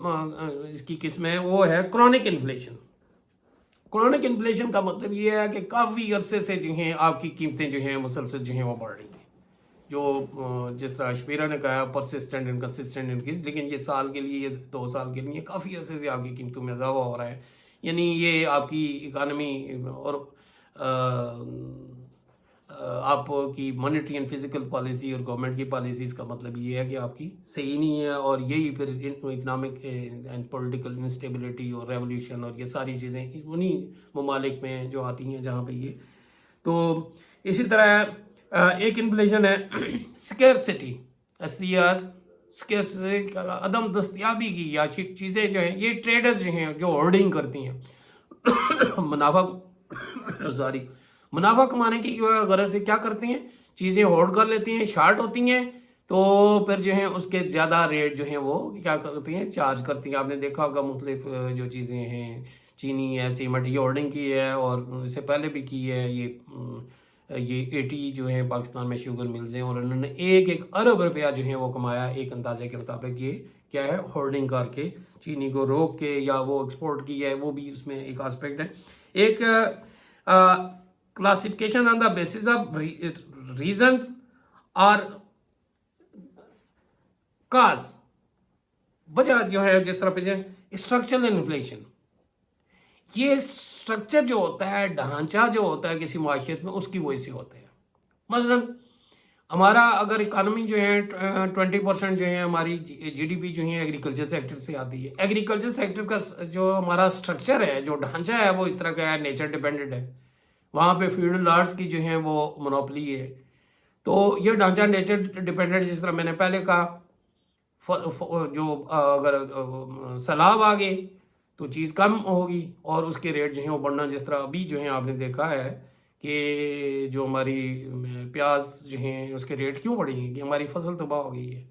اس کی قسم ہے وہ ہے کرونک انفلیشن. کرونک انفلیشن کا مطلب یہ ہے کہ کافی عرصے سے جو ہیں آپ کی قیمتیں جو ہیں مسلسل جو ہیں وہ بڑھ رہی ہیں, جو جس طرح شپیرا نے کہا پرسسٹنٹ اینڈ کنسسٹنٹ انکریز. لیکن یہ سال کے لیے, یہ 2 سال کے لیے کافی عرصے سے آپ کی قیمتوں میں اضافہ ہو رہا ہے. یعنی یہ آپ کی اکانومی اور آپ کی مانیٹری اینڈ فزیکل پالیسی اور گورنمنٹ کی پالیسیز کا مطلب یہ ہے کہ آپ کی صحیح نہیں ہے, اور یہی پھر اکنامک اینڈ پولیٹیکل انسٹیبلٹی اور ریولیوشن اور یہ ساری چیزیں انہی ممالک میں جو آتی ہیں جہاں پہ یہ. تو اسی طرح ایک انفلیشن ہے سکیرسٹی, عدم دستیابی کی, یا چیزیں جو ہیں یہ ٹریڈرز جو ہیں جو ہولڈنگ کرتی ہیں منافع کمانے کی غرض سے کیا کرتے ہیں, چیزیں ہولڈ کر لیتی ہیں, شارٹ ہوتی ہیں, تو پھر جو ہیں اس کے زیادہ ریٹ جو ہیں وہ کیا کرتی ہیں, چارج کرتی ہیں. آپ نے دیکھا ہوگا مختلف جو چیزیں ہیں, چینی ہے, سیمنٹ, یہ ہولڈنگ کی ہے, اور اس سے پہلے بھی کی ہے. یہ 80 جو ہے پاکستان میں شوگر ملز ہیں, اور انہوں نے 1 ارب روپیہ جو ہے وہ کمایا ایک اندازے کے مطابق. یہ کیا ہے, ہولڈنگ کر کے چینی کو روک کے, یا وہ ایکسپورٹ کی ہے, وہ بھی اس میں ایک آسپیکٹ ہے. ایک classification on the basis of reasons or cause, وجہ جو ہے جس طرح پہ اسٹرکچرل انفلیشن, یہ اسٹرکچر جو ہوتا ہے، ڈھانچہ جو ہوتا ہے کسی معاشیت میں، اس کی وجہ سے ہوتا ہے. مثلاً ہمارا اگر اکانومی جو ہے 20% جو ہے ہماری جی ڈی پی جو ہے ایگریکلچر سیکٹر سے آتی ہے. ایگریکلچر سیکٹر کا جو ہمارا اسٹرکچر ہے، جو ڈھانچہ ہے، وہ اس طرح کا ہے، نیچر ڈیپینڈنٹ ہے. وہاں پہ فیوڈل لارڈس کی جو ہے وہ مونوپلی ہے. تو یہ ڈھانچہ نیچر ڈیپینڈنٹ، جس طرح میں نے پہلے کہا، جو اگر سیلاب آ گئے تو چیز کم ہوگی اور اس کے ریٹ جو ہیں وہ بڑھنا. جس طرح ابھی جو ہیں آپ نے دیکھا ہے کہ جو ہماری پیاز جو ہیں اس کے ریٹ کیوں بڑھیں گے، کہ ہماری فصل تباہ ہو گئی ہے.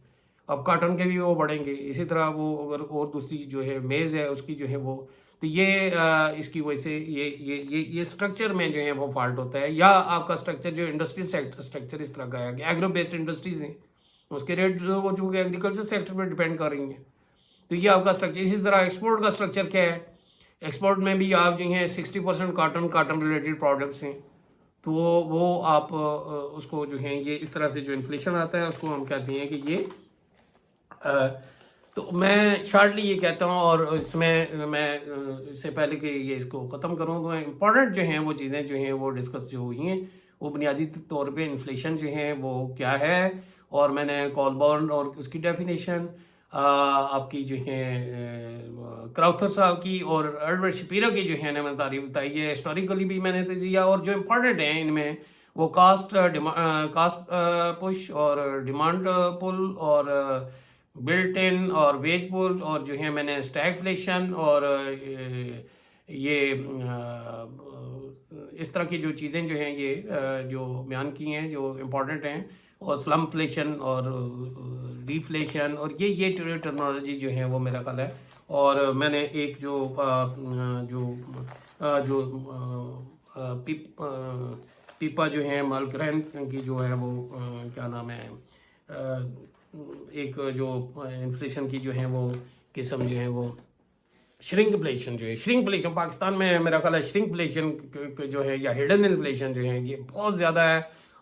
اب کاٹن کے بھی وہ بڑھیں گے. اسی طرح وہ اگر اور دوسری جو ہے میز ہے اس کی جو ہے وہ، تو یہ اس کی وجہ سے یہ اسٹرکچر میں جو ہے وہ فالٹ ہوتا ہے. یا آپ کا اسٹرکچر جو انڈسٹری اسٹرکچر اس طرح کا ہے کہ ایگرو بیسڈ انڈسٹریز ہیں، اس کے ریٹ جو وہ جو کہ ایگریکلچر سیکٹر پہ ڈپینڈ کر رہی ہیں. تو یہ آپ کا اسٹرکچر. اسی طرح ایکسپورٹ کا اسٹرکچر کیا ہے؟ ایکسپورٹ میں بھی آپ جو ہیں 60% کاٹن ریلیٹڈ پروڈکٹس ہیں. تو وہ آپ اس کو جو ہیں یہ اس طرح سے جو انفلیشن آتا ہے اس کو ہم کہتے ہیں کہ یہ تو میں شارٹلی یہ کہتا ہوں. اور اس میں اس سے پہلے کہ یہ اس کو ختم کروں تو امپورٹنٹ جو ہیں وہ چیزیں جو ہیں وہ ڈسکس جو ہوئی ہیں، وہ بنیادی طور پہ انفلیشن جو ہیں وہ کیا ہے، اور میں نے کولبرن اور اس کی ڈیفینیشن، آپ کی جو ہیں کراؤتھر صاحب کی اور ایڈورڈ شپیرو کی جو ہے میں تعریف بتائی ہے. ہسٹوریکلی بھی میں نے تجزیہ، اور جو امپورٹنٹ ہیں ان میں وہ کاسٹ پش اور ڈیمانڈ پل اور بلٹ ان اور ویج پل، اور جو ہے میں نے اسٹیگفلیشن اور یہ اس طرح کی جو چیزیں جو ہیں یہ جو بیان کی ہیں جو امپورٹنٹ ہیں، اور سلم فلیشن اور ڈیفلیشن، اور یہ ٹرمنالوجی جو ہے وہ میرا خیال ہے. اور میں نے ایک جو پیپا جو ہے مالگرین کی جو ہے وہ کیا نام ہے، ایک جو انفلیشن کی جو ہے وہ قسم جو ہے وہ شرنکفلیشن جو ہے. شرنکفلیشن پاکستان میں میرا خیال ہے شرنکفلیشن جو ہے یا ہڈن انفلیشن جو ہے یہ بہت زیادہ ہے.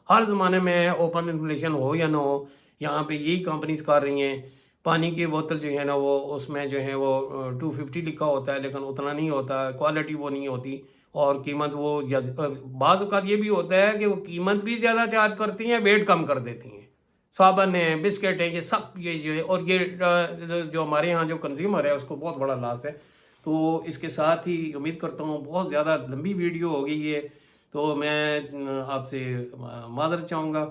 ہر زمانے میں اوپن انفلیشن ہو یا نہ ہو، یہاں پہ یہی کمپنیز کر رہی ہیں. پانی کی بوتل جو ہے نا وہ اس میں جو ہے وہ 250 لکھا ہوتا ہے، لیکن اتنا نہیں ہوتا، کوالٹی وہ نہیں ہوتی، اور قیمت وہ بعض اوقات یہ بھی ہوتا ہے کہ وہ قیمت بھی زیادہ چارج کرتی ہیں، ویٹ کم کر دیتی ہیں. صابن ہے، بسکٹ ہے، یہ سب یہ جو ہے، اور یہ جو ہمارے ہاں جو کنزیومر ہے اس کو بہت بڑا لاس ہے. تو اس کے ساتھ ہی امید کرتا ہوں، بہت زیادہ لمبی ویڈیو ہو گئی ہے تو میں آپ سے معذرت چاہوں گا.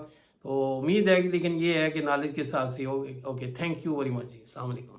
تو امید ہے لیکن یہ ہے کہ نالج کے ساتھ سے ہوگی. Okay, thank you very much جی. السلام علیکم.